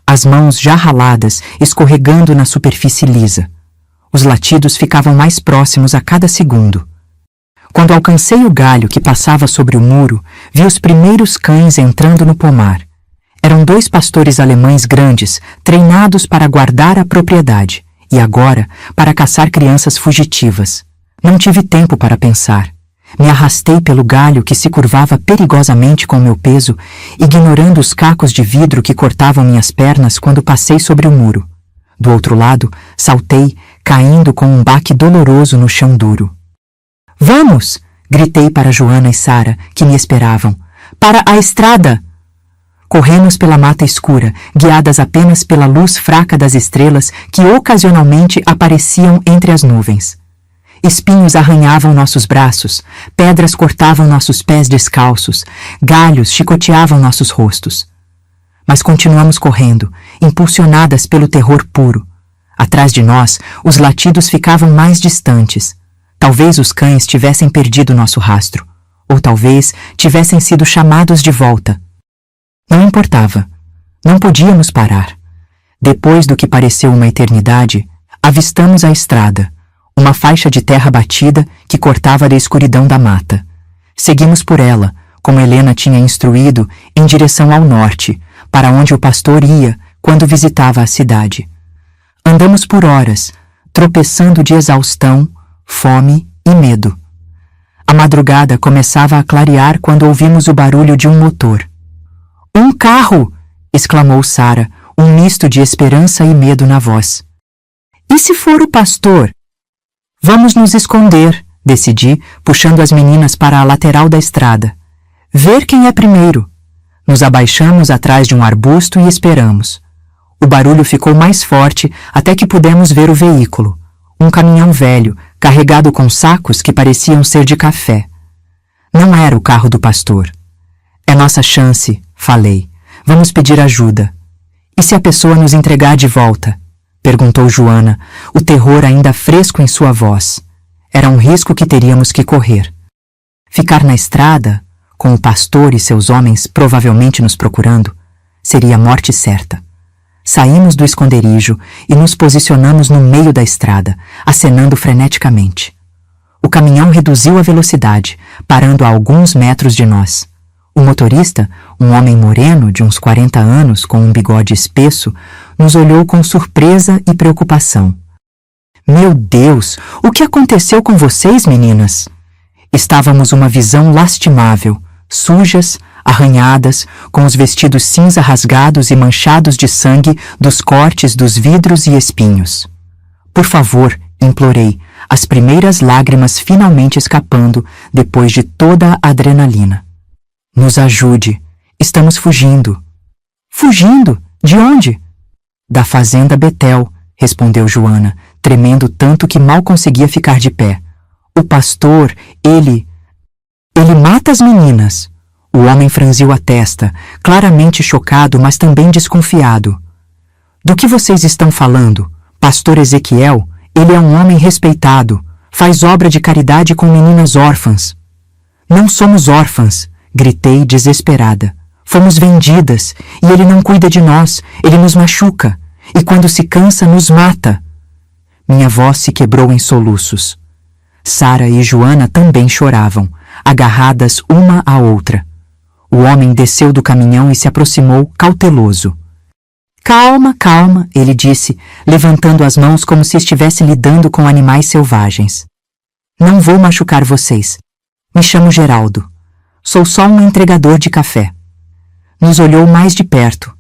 as mãos já raladas escorregando na superfície lisa. Os latidos ficavam mais próximos a cada segundo. Quando alcancei o galho que passava sobre o muro, vi os primeiros cães entrando no pomar. Eram 2 pastores alemães grandes, treinados para guardar a propriedade, e agora para caçar crianças fugitivas. Não tive tempo para pensar. Me arrastei pelo galho que se curvava perigosamente com meu peso, ignorando os cacos de vidro que cortavam minhas pernas quando passei sobre o muro. Do outro lado, saltei, caindo com um baque doloroso no chão duro. "Vamos!" gritei para Joana e Sara, que me esperavam. "Para a estrada!" Corremos pela mata escura, guiadas apenas pela luz fraca das estrelas que ocasionalmente apareciam entre as nuvens. Espinhos arranhavam nossos braços, pedras cortavam nossos pés descalços, galhos chicoteavam nossos rostos. Mas continuamos correndo, impulsionadas pelo terror puro. Atrás de nós, os latidos ficavam mais distantes. Talvez os cães tivessem perdido nosso rastro, ou talvez tivessem sido chamados de volta. Não importava. Não podíamos parar. Depois do que pareceu uma eternidade, avistamos a estrada, uma faixa de terra batida que cortava da escuridão da mata. Seguimos por ela, como Helena tinha instruído, em direção ao norte, para onde o pastor ia quando visitava a cidade. Andamos por horas, tropeçando de exaustão, fome e medo. A madrugada começava a clarear quando ouvimos o barulho de um motor. "Um carro!" exclamou Sara, um misto de esperança e medo na voz. "E se for o pastor?" "Vamos nos esconder", decidi, puxando as meninas para a lateral da estrada. "Ver quem é primeiro." Nos abaixamos atrás de um arbusto e esperamos. O barulho ficou mais forte até que pudemos ver o veículo. Um caminhão velho, carregado com sacos que pareciam ser de café. Não era o carro do pastor. "É nossa chance", falei. "Vamos pedir ajuda." "E se a pessoa nos entregar de volta?" perguntou Joana, o terror ainda fresco em sua voz. Era um risco que teríamos que correr. Ficar na estrada, com o pastor e seus homens provavelmente nos procurando, seria a morte certa. Saímos do esconderijo e nos posicionamos no meio da estrada, acenando freneticamente. O caminhão reduziu a velocidade, parando a alguns metros de nós. O motorista, um homem moreno de uns 40 anos com um bigode espesso, nos olhou com surpresa e preocupação. "Meu Deus, o que aconteceu com vocês, meninas?" Estávamos uma visão lastimável, sujas, arranhadas, com os vestidos cinza rasgados e manchados de sangue dos cortes dos vidros e espinhos. "Por favor", implorei, as primeiras lágrimas finalmente escapando depois de toda a adrenalina. "Nos ajude. Estamos fugindo." "Fugindo? De onde?" "Da fazenda Betel", respondeu Joana, tremendo tanto que mal conseguia ficar de pé. "O pastor, ele mata as meninas." O homem franziu a testa, claramente chocado, mas também desconfiado. "Do que vocês estão falando? Pastor Ezequiel, ele é um homem respeitado, faz obra de caridade com meninas órfãs." "Não somos órfãs", gritei desesperada. "Fomos vendidas, e ele não cuida de nós, ele nos machuca, e quando se cansa, nos mata." Minha voz se quebrou em soluços. Sara e Joana também choravam, agarradas uma à outra. O homem desceu do caminhão e se aproximou, cauteloso. "Calma, calma", ele disse, levantando as mãos como se estivesse lidando com animais selvagens. "Não vou machucar vocês. Me chamo Geraldo. Sou só um entregador de café." Nos olhou mais de perto,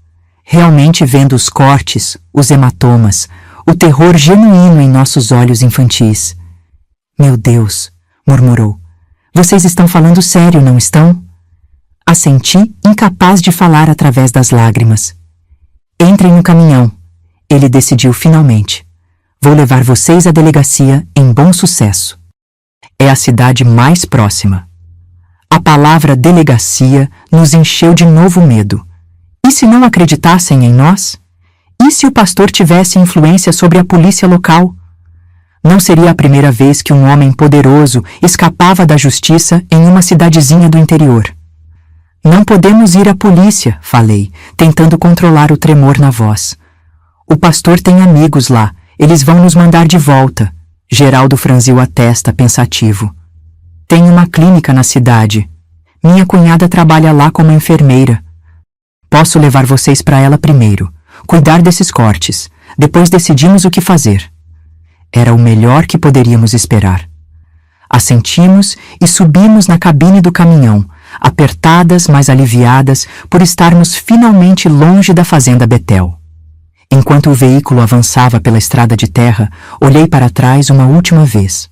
realmente vendo os cortes, os hematomas, o terror genuíno em nossos olhos infantis. "Meu Deus", murmurou. "Vocês estão falando sério, não estão?" Assenti, incapaz de falar através das lágrimas. "Entrem no caminhão", ele decidiu finalmente. "Vou levar vocês à delegacia em Bom Sucesso. É a cidade mais próxima." A palavra delegacia nos encheu de novo medo. E se não acreditassem em nós? E se o pastor tivesse influência sobre a polícia local? Não seria a primeira vez que um homem poderoso escapava da justiça em uma cidadezinha do interior. Não podemos ir à polícia, falei, tentando controlar o tremor na voz. O pastor tem amigos lá, eles vão nos mandar de volta. Geraldo franziu a testa, pensativo. Tem uma clínica na cidade. Minha cunhada trabalha lá como enfermeira. Posso levar vocês para ela primeiro, cuidar desses cortes, depois decidimos o que fazer. Era o melhor que poderíamos esperar. Assentimos e subimos na cabine do caminhão, apertadas, mas aliviadas por estarmos finalmente longe da fazenda Betel. Enquanto o veículo avançava pela estrada de terra, olhei para trás uma última vez.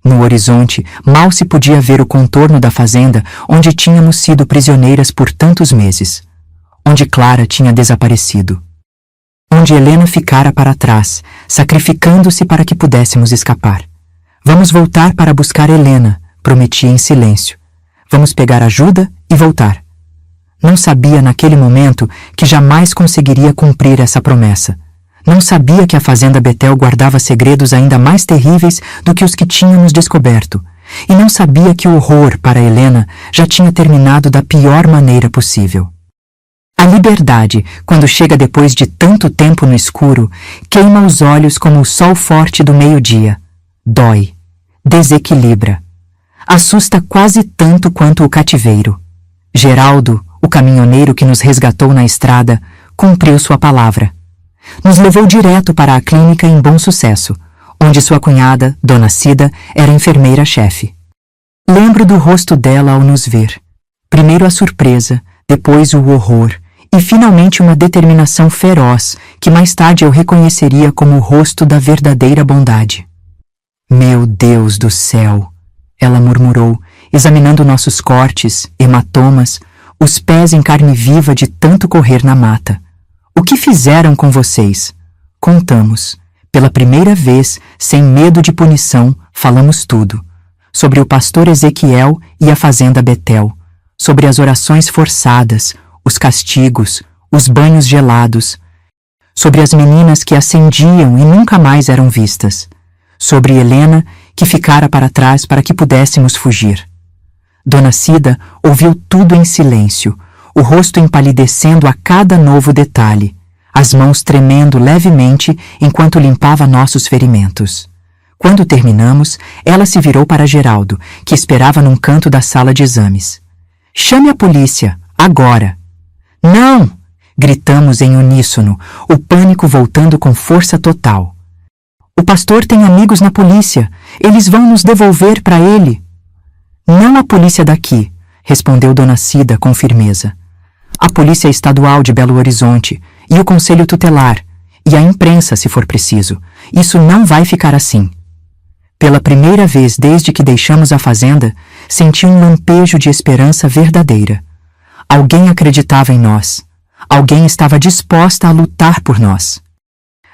No horizonte, mal se podia ver o contorno da fazenda onde tínhamos sido prisioneiras por tantos meses, onde Clara tinha desaparecido, onde Helena ficara para trás, sacrificando-se para que pudéssemos escapar. Vamos voltar para buscar Helena, prometia em silêncio. Vamos pegar ajuda e voltar. Não sabia naquele momento que jamais conseguiria cumprir essa promessa. Não sabia que a fazenda Betel guardava segredos ainda mais terríveis do que os que tínhamos descoberto. E não sabia que o horror para Helena já tinha terminado da pior maneira possível. A liberdade, quando chega depois de tanto tempo no escuro, queima os olhos como o sol forte do meio-dia. Dói, desequilibra. Assusta quase tanto quanto o cativeiro. Geraldo, o caminhoneiro que nos resgatou na estrada, cumpriu sua palavra. Nos levou direto para a clínica em Bom Sucesso, onde sua cunhada, Dona Cida, era enfermeira-chefe. Lembro do rosto dela ao nos ver. Primeiro a surpresa, depois o horror, e finalmente uma determinação feroz, que mais tarde eu reconheceria como o rosto da verdadeira bondade. Meu Deus do céu! Ela murmurou, examinando nossos cortes, hematomas, os pés em carne viva de tanto correr na mata. O que fizeram com vocês? Contamos. Pela primeira vez, sem medo de punição, falamos tudo. Sobre o pastor Ezequiel e a fazenda Betel. Sobre as orações forçadas, os castigos, os banhos gelados. Sobre as meninas que ascendiam e nunca mais eram vistas. Sobre Helena, que ficara para trás para que pudéssemos fugir. Dona Cida ouviu tudo em silêncio, o rosto empalidecendo a cada novo detalhe, as mãos tremendo levemente enquanto limpava nossos ferimentos. Quando terminamos, ela se virou para Geraldo, que esperava num canto da sala de exames. Chame a polícia, agora! Não! Gritamos em uníssono, o pânico voltando com força total. O pastor tem amigos na polícia. Eles vão nos devolver para ele. Não a polícia daqui, respondeu Dona Cida com firmeza. A Polícia Estadual de Belo Horizonte e o Conselho Tutelar e a imprensa, se for preciso. Isso não vai ficar assim. Pela primeira vez desde que deixamos a fazenda, senti um lampejo de esperança verdadeira. Alguém acreditava em nós. Alguém estava disposta a lutar por nós.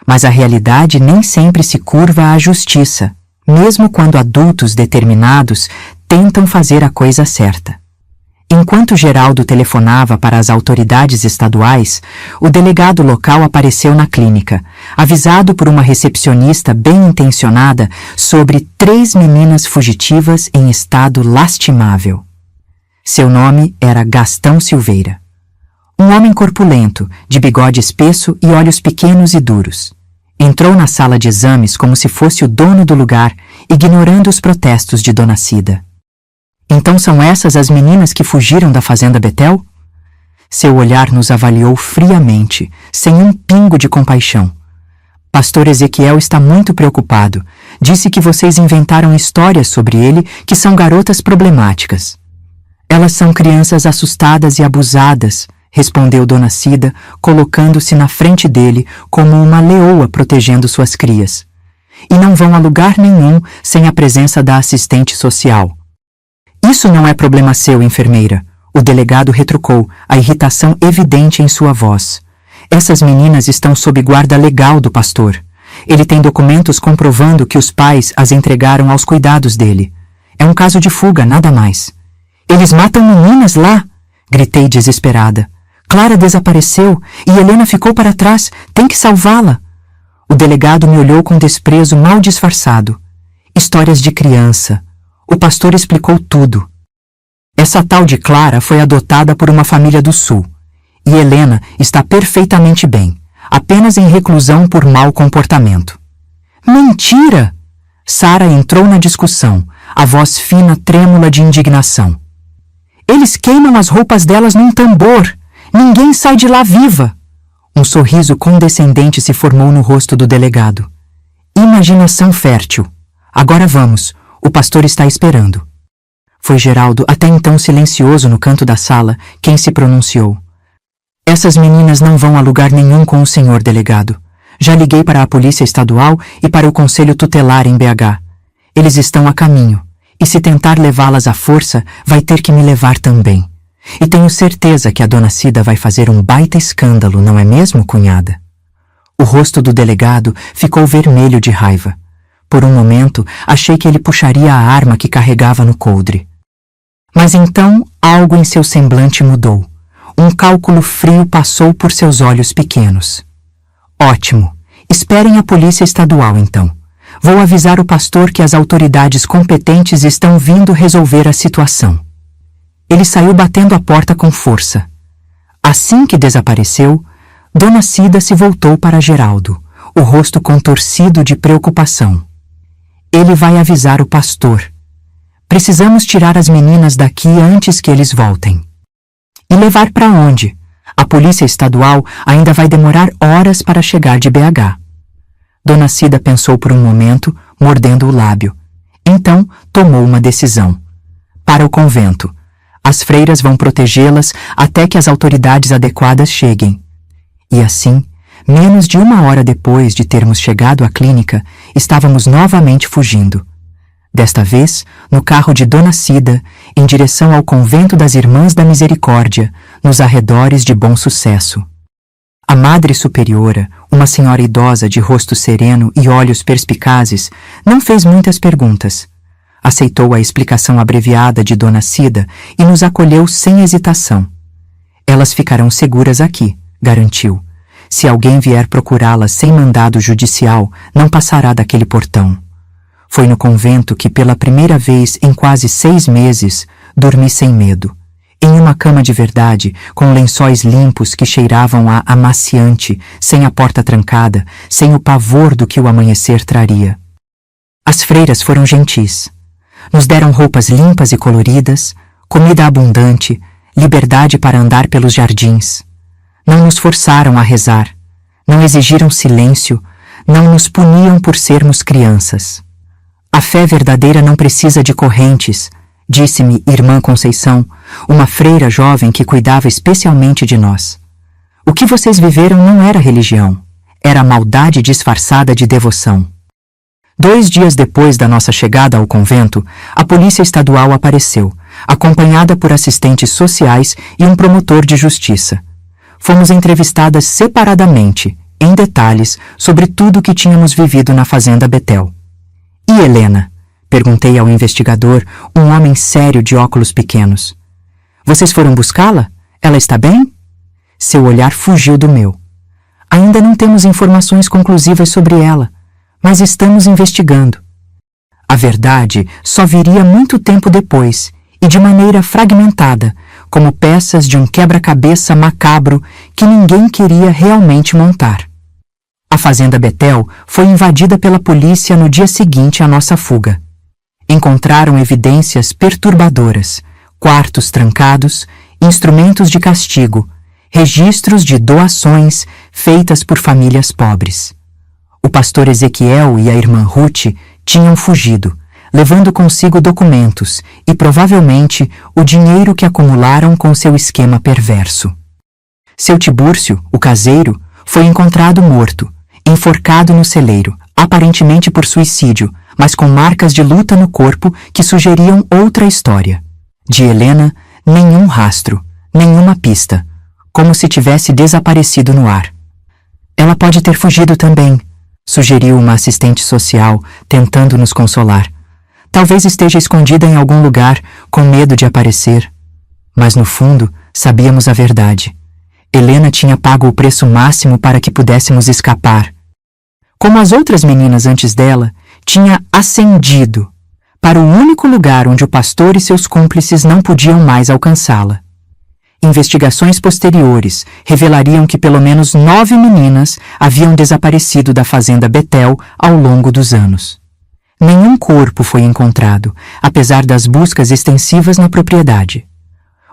Mas a realidade nem sempre se curva à justiça, mesmo quando adultos determinados tentam fazer a coisa certa. Enquanto Geraldo telefonava para as autoridades estaduais, o delegado local apareceu na clínica, avisado por uma recepcionista bem-intencionada sobre 3 meninas fugitivas em estado lastimável. Seu nome era Gastão Silveira. Um homem corpulento, de bigode espesso e olhos pequenos e duros. Entrou na sala de exames como se fosse o dono do lugar, ignorando os protestos de Dona Cida. Então são essas as meninas que fugiram da fazenda Betel? Seu olhar nos avaliou friamente, sem um pingo de compaixão. Pastor Ezequiel está muito preocupado. Disse que vocês inventaram histórias sobre ele que são garotas problemáticas. Elas são crianças assustadas e abusadas, respondeu Dona Cida, colocando-se na frente dele como uma leoa protegendo suas crias. E não vão a lugar nenhum sem a presença da assistente social. Isso não é problema seu, enfermeira. O delegado retrucou, a irritação evidente em sua voz. Essas meninas estão sob guarda legal do pastor. Ele tem documentos comprovando que os pais as entregaram aos cuidados dele. É um caso de fuga, nada mais. Eles matam meninas lá? Gritei desesperada. Clara desapareceu e Helena ficou para trás. Tem que salvá-la. O delegado me olhou com desprezo mal disfarçado. Histórias de criança. O pastor explicou tudo. Essa tal de Clara foi adotada por uma família do Sul, e Helena está perfeitamente bem, apenas em reclusão por mau comportamento. Mentira! Sara entrou na discussão, a voz fina trêmula de indignação. Eles queimam as roupas delas num tambor. Ninguém sai de lá viva. Um sorriso condescendente se formou no rosto do delegado. Imaginação fértil. Agora vamos, o pastor está esperando. Foi Geraldo, até então silencioso no canto da sala, quem se pronunciou. Essas meninas não vão a lugar nenhum com o senhor delegado. Já liguei para a Polícia Estadual e para o Conselho Tutelar em BH. Eles estão a caminho, e se tentar levá-las à força, vai ter que me levar também. E tenho certeza que a dona Cida vai fazer um baita escândalo, não é mesmo, cunhada? O rosto do delegado ficou vermelho de raiva. Por um momento, achei que ele puxaria a arma que carregava no coldre. Mas então, algo em seu semblante mudou. Um cálculo frio passou por seus olhos pequenos. Ótimo. Esperem a Polícia Estadual, então. Vou avisar o pastor que as autoridades competentes estão vindo resolver a situação. Ele saiu batendo a porta com força. Assim que desapareceu, dona Cida se voltou para Geraldo, o rosto contorcido de preocupação. Ele vai avisar o pastor. Precisamos tirar as meninas daqui antes que eles voltem. E levar para onde? A Polícia Estadual ainda vai demorar horas para chegar de BH. Dona Cida pensou por um momento, mordendo o lábio. Então, tomou uma decisão. Para o convento. As freiras vão protegê-las até que as autoridades adequadas cheguem. E assim, menos de 1 hora depois de termos chegado à clínica, estávamos novamente fugindo. Desta vez, no carro de Dona Cida, em direção ao convento das Irmãs da Misericórdia, nos arredores de Bom Sucesso. A Madre Superiora, uma senhora idosa de rosto sereno e olhos perspicazes, não fez muitas perguntas. Aceitou a explicação abreviada de Dona Cida e nos acolheu sem hesitação. Elas ficarão seguras aqui, garantiu. Se alguém vier procurá-las sem mandado judicial, não passará daquele portão. Foi no convento que, pela primeira vez em quase 6 meses, dormi sem medo. Em uma cama de verdade, com lençóis limpos que cheiravam a amaciante, sem a porta trancada, sem o pavor do que o amanhecer traria. As freiras foram gentis. Nos deram roupas limpas e coloridas, comida abundante, liberdade para andar pelos jardins. Não nos forçaram a rezar, não exigiram silêncio, não nos puniam por sermos crianças. A fé verdadeira não precisa de correntes, disse-me Irmã Conceição, uma freira jovem que cuidava especialmente de nós. O que vocês viveram não era religião, era maldade disfarçada de devoção. 2 dias depois da nossa chegada ao convento, a Polícia Estadual apareceu, acompanhada por assistentes sociais e um promotor de justiça. Fomos entrevistadas separadamente, em detalhes, sobre tudo o que tínhamos vivido na Fazenda Betel. E Helena? Perguntei ao investigador, um homem sério de óculos pequenos. Vocês foram buscá-la? Ela está bem? Seu olhar fugiu do meu. Ainda não temos informações conclusivas sobre ela, mas estamos investigando. A verdade só viria muito tempo depois, e de maneira fragmentada, como peças de um quebra-cabeça macabro que ninguém queria realmente montar. A Fazenda Betel foi invadida pela polícia no dia seguinte à nossa fuga. Encontraram evidências perturbadoras, quartos trancados, instrumentos de castigo, registros de doações feitas por famílias pobres. O pastor Ezequiel e a irmã Ruth tinham fugido, levando consigo documentos e, provavelmente, o dinheiro que acumularam com seu esquema perverso. Seu Tibúrcio, o caseiro, foi encontrado morto, enforcado no celeiro, aparentemente por suicídio, mas com marcas de luta no corpo que sugeriam outra história. De Helena, nenhum rastro, nenhuma pista, como se tivesse desaparecido no ar. Ela pode ter fugido também, sugeriu uma assistente social, tentando nos consolar. Talvez esteja escondida em algum lugar, com medo de aparecer. Mas no fundo, sabíamos a verdade. Helena tinha pago o preço máximo para que pudéssemos escapar. Como as outras meninas antes dela, tinha ascendido, para o único lugar onde o pastor e seus cúmplices não podiam mais alcançá-la. Investigações posteriores revelariam que pelo menos 9 meninas haviam desaparecido da fazenda Betel ao longo dos anos. Nenhum corpo foi encontrado, apesar das buscas extensivas na propriedade.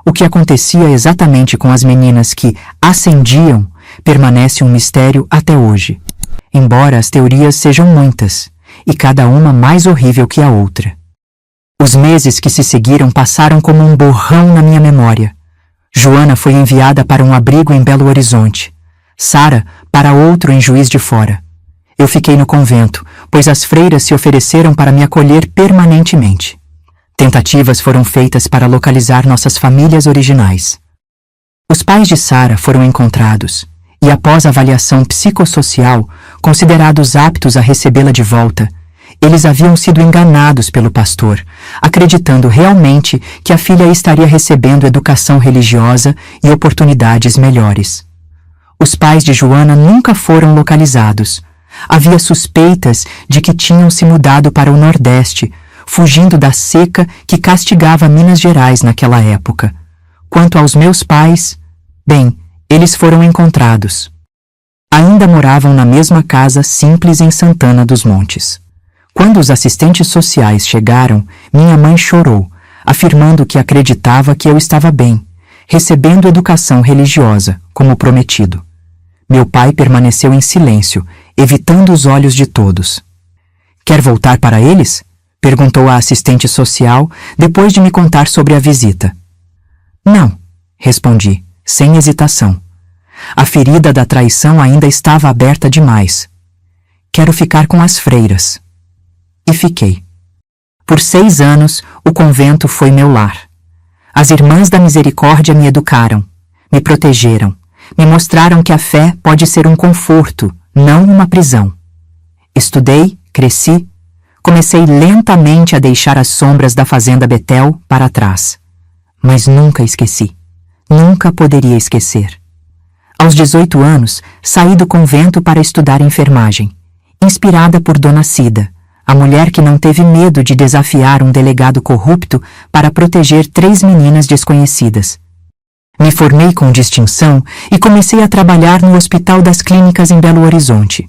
O que acontecia exatamente com as meninas que ascendiam permanece um mistério até hoje, embora as teorias sejam muitas, e cada uma mais horrível que a outra. Os meses que se seguiram passaram como um borrão na minha memória. Joana foi enviada para um abrigo em Belo Horizonte, Sara para outro em Juiz de Fora. Eu fiquei no convento, pois as freiras se ofereceram para me acolher permanentemente. Tentativas foram feitas para localizar nossas famílias originais. Os pais de Sara foram encontrados e, após avaliação psicossocial, considerados aptos a recebê-la de volta, eles haviam sido enganados pelo pastor, acreditando realmente que a filha estaria recebendo educação religiosa e oportunidades melhores. Os pais de Joana nunca foram localizados. Havia suspeitas de que tinham se mudado para o Nordeste, fugindo da seca que castigava Minas Gerais naquela época. Quanto aos meus pais, bem, eles foram encontrados. Ainda moravam na mesma casa simples em Santana dos Montes. Quando os assistentes sociais chegaram, minha mãe chorou, afirmando que acreditava que eu estava bem, recebendo educação religiosa, como prometido. Meu pai permaneceu em silêncio, evitando os olhos de todos. "Quer voltar para eles?" perguntou a assistente social, depois de me contar sobre a visita. "Não", respondi, sem hesitação. A ferida da traição ainda estava aberta demais. "Quero ficar com as freiras." E fiquei. Por 6 anos, o convento foi meu lar. As Irmãs da Misericórdia me educaram, me protegeram, me mostraram que a fé pode ser um conforto, não uma prisão. Estudei, cresci, comecei lentamente a deixar as sombras da fazenda Betel para trás. Mas nunca esqueci. Nunca poderia esquecer. Aos 18 anos, saí do convento para estudar enfermagem, inspirada por Dona Cida, a mulher que não teve medo de desafiar um delegado corrupto para proteger 3 meninas desconhecidas. Me formei com distinção e comecei a trabalhar no Hospital das Clínicas em Belo Horizonte.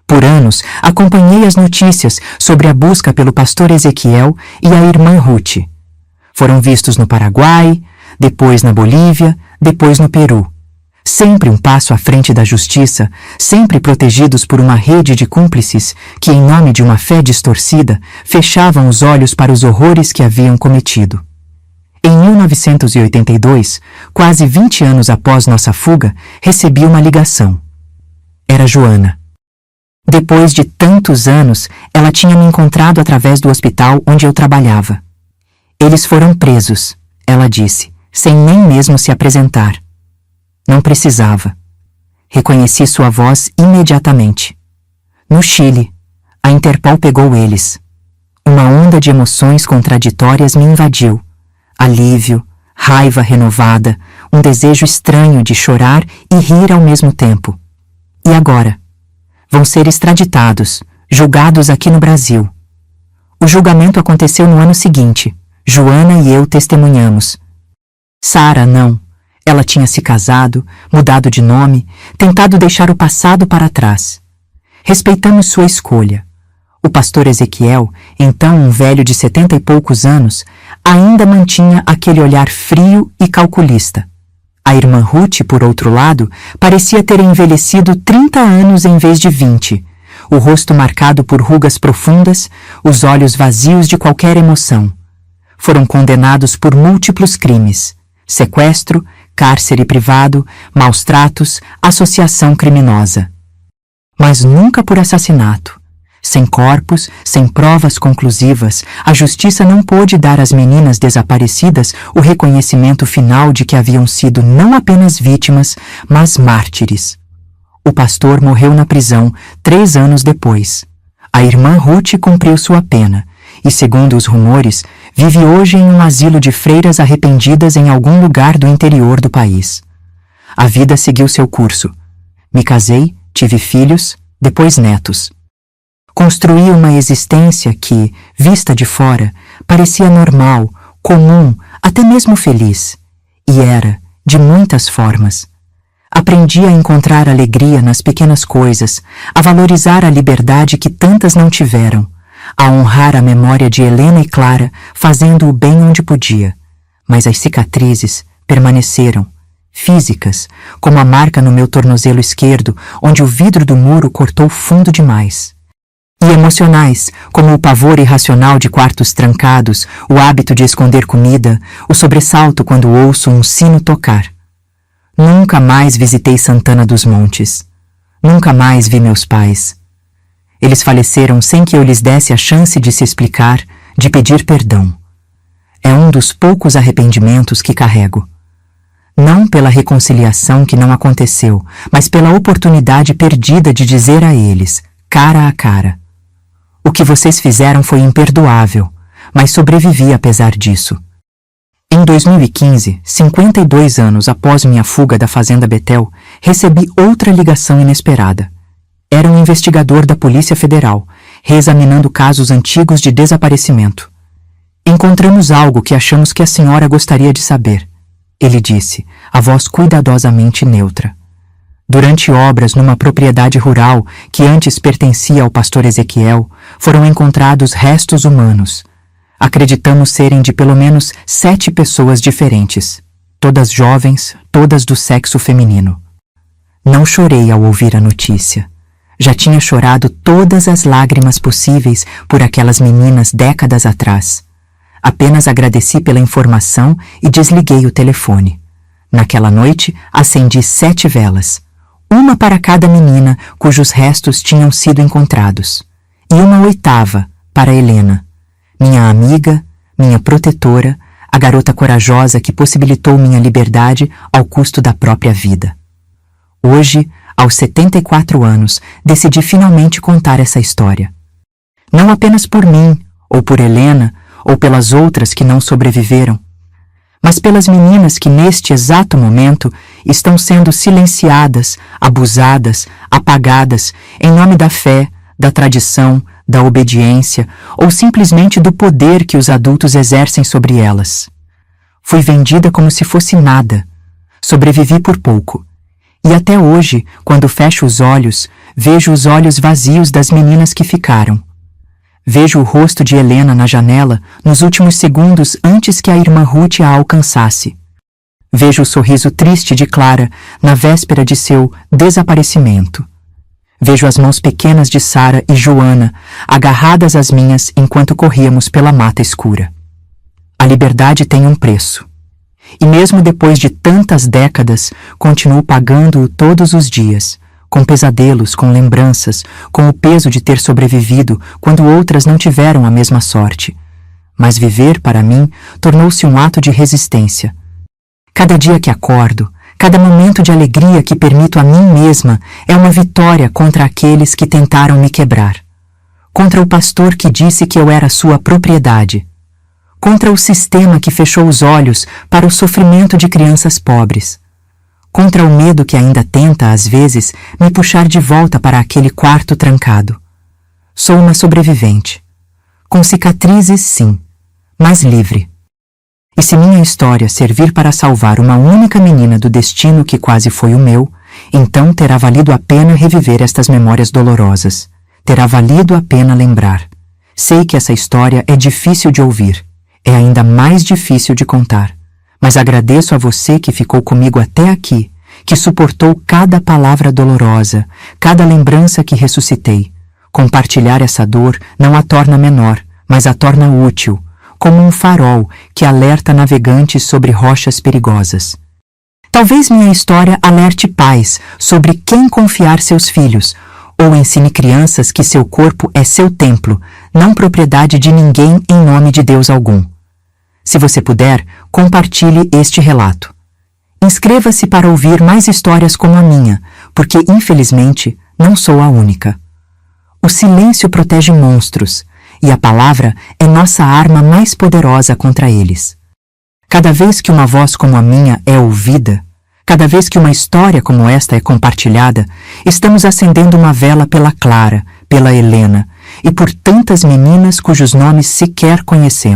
Por anos, acompanhei as notícias sobre a busca pelo pastor Ezequiel e a irmã Ruth. Foram vistos no Paraguai, depois na Bolívia, depois no Peru. Sempre um passo à frente da justiça, sempre protegidos por uma rede de cúmplices que, em nome de uma fé distorcida, fechavam os olhos para os horrores que haviam cometido. Em 1982, quase 20 anos após nossa fuga, recebi uma ligação. Era Joana. Depois de tantos anos, ela tinha me encontrado através do hospital onde eu trabalhava. "Eles foram presos", ela disse, sem nem mesmo se apresentar. Não precisava. Reconheci sua voz imediatamente. No Chile, a Interpol pegou eles. Uma onda de emoções contraditórias me invadiu. Alívio, raiva renovada, um desejo estranho de chorar e rir ao mesmo tempo. E agora? Vão ser extraditados, julgados aqui no Brasil. O julgamento aconteceu no ano seguinte. Joana e eu testemunhamos. Sara não. Ela tinha se casado, mudado de nome, tentado deixar o passado para trás. Respeitamos sua escolha. O pastor Ezequiel, então um velho de 70 e poucos anos, ainda mantinha aquele olhar frio e calculista. A irmã Ruth, por outro lado, parecia ter envelhecido 30 anos em vez de 20, o rosto marcado por rugas profundas, os olhos vazios de qualquer emoção. Foram condenados por múltiplos crimes: sequestro, cárcere privado, maus tratos, associação criminosa. Mas nunca por assassinato. Sem corpos, sem provas conclusivas, a justiça não pôde dar às meninas desaparecidas o reconhecimento final de que haviam sido não apenas vítimas, mas mártires. O pastor morreu na prisão 3 anos depois. A irmã Ruth cumpriu sua pena e, segundo os rumores, vive hoje em um asilo de freiras arrependidas em algum lugar do interior do país. A vida seguiu seu curso. Me casei, tive filhos, depois netos. Construí uma existência que, vista de fora, parecia normal, comum, até mesmo feliz. E era, de muitas formas. Aprendi a encontrar alegria nas pequenas coisas, a valorizar a liberdade que tantas não tiveram, a honrar a memória de Helena e Clara, fazendo o bem onde podia. Mas as cicatrizes permaneceram, físicas, como a marca no meu tornozelo esquerdo, onde o vidro do muro cortou fundo demais. E emocionais, como o pavor irracional de quartos trancados, o hábito de esconder comida, o sobressalto quando ouço um sino tocar. Nunca mais visitei Santana dos Montes. Nunca mais vi meus pais. Eles faleceram sem que eu lhes desse a chance de se explicar, de pedir perdão. É um dos poucos arrependimentos que carrego. Não pela reconciliação que não aconteceu, mas pela oportunidade perdida de dizer a eles, cara a cara: o que vocês fizeram foi imperdoável, mas sobrevivi apesar disso. Em 2015, 52 anos após minha fuga da Fazenda Betel, recebi outra ligação inesperada. Era um investigador da Polícia Federal, reexaminando casos antigos de desaparecimento. Encontramos algo que achamos que a senhora gostaria de saber, ele disse, a voz cuidadosamente neutra. Durante obras numa propriedade rural que antes pertencia ao pastor Ezequiel, foram encontrados restos humanos. Acreditamos serem de pelo menos 7 pessoas diferentes, todas jovens, todas do sexo feminino. Não chorei ao ouvir a notícia. Já tinha chorado todas as lágrimas possíveis por aquelas meninas décadas atrás. Apenas agradeci pela informação e desliguei o telefone. Naquela noite, acendi 7 velas, uma para cada menina cujos restos tinham sido encontrados, e uma 8ª para Helena, minha amiga, minha protetora, a garota corajosa que possibilitou minha liberdade ao custo da própria vida. Hoje, aos 74 anos, decidi finalmente contar essa história. Não apenas por mim, ou por Helena, ou pelas outras que não sobreviveram, mas pelas meninas que neste exato momento estão sendo silenciadas, abusadas, apagadas em nome da fé, da tradição, da obediência ou simplesmente do poder que os adultos exercem sobre elas. Fui vendida como se fosse nada. Sobrevivi por pouco. E até hoje, quando fecho os olhos, vejo os olhos vazios das meninas que ficaram. Vejo o rosto de Helena na janela nos últimos segundos antes que a irmã Ruth a alcançasse. Vejo o sorriso triste de Clara na véspera de seu desaparecimento. Vejo as mãos pequenas de Sara e Joana agarradas às minhas enquanto corríamos pela mata escura. A liberdade tem um preço. E mesmo depois de tantas décadas, continuo pagando-o todos os dias, com pesadelos, com lembranças, com o peso de ter sobrevivido quando outras não tiveram a mesma sorte. Mas viver, para mim, tornou-se um ato de resistência. Cada dia que acordo, cada momento de alegria que permito a mim mesma é uma vitória contra aqueles que tentaram me quebrar. Contra o pastor que disse que eu era sua propriedade. Contra o sistema que fechou os olhos para o sofrimento de crianças pobres. Contra o medo que ainda tenta, às vezes, me puxar de volta para aquele quarto trancado. Sou uma sobrevivente. Com cicatrizes, sim, mas livre. E se minha história servir para salvar uma única menina do destino que quase foi o meu, então terá valido a pena reviver estas memórias dolorosas. Terá valido a pena lembrar. Sei que essa história é difícil de ouvir. É ainda mais difícil de contar. Mas agradeço a você que ficou comigo até aqui, que suportou cada palavra dolorosa, cada lembrança que ressuscitei. Compartilhar essa dor não a torna menor, mas a torna útil, como um farol que alerta navegantes sobre rochas perigosas. Talvez minha história alerte pais sobre quem confiar seus filhos, ou ensine crianças que seu corpo é seu templo, não propriedade de ninguém em nome de Deus algum. Se você puder, compartilhe este relato. Inscreva-se para ouvir mais histórias como a minha, porque, infelizmente, não sou a única. O silêncio protege monstros, e a palavra é nossa arma mais poderosa contra eles. Cada vez que uma voz como a minha é ouvida, cada vez que uma história como esta é compartilhada, estamos acendendo uma vela pela Clara, pela Helena, e por tantas meninas cujos nomes sequer conhecemos.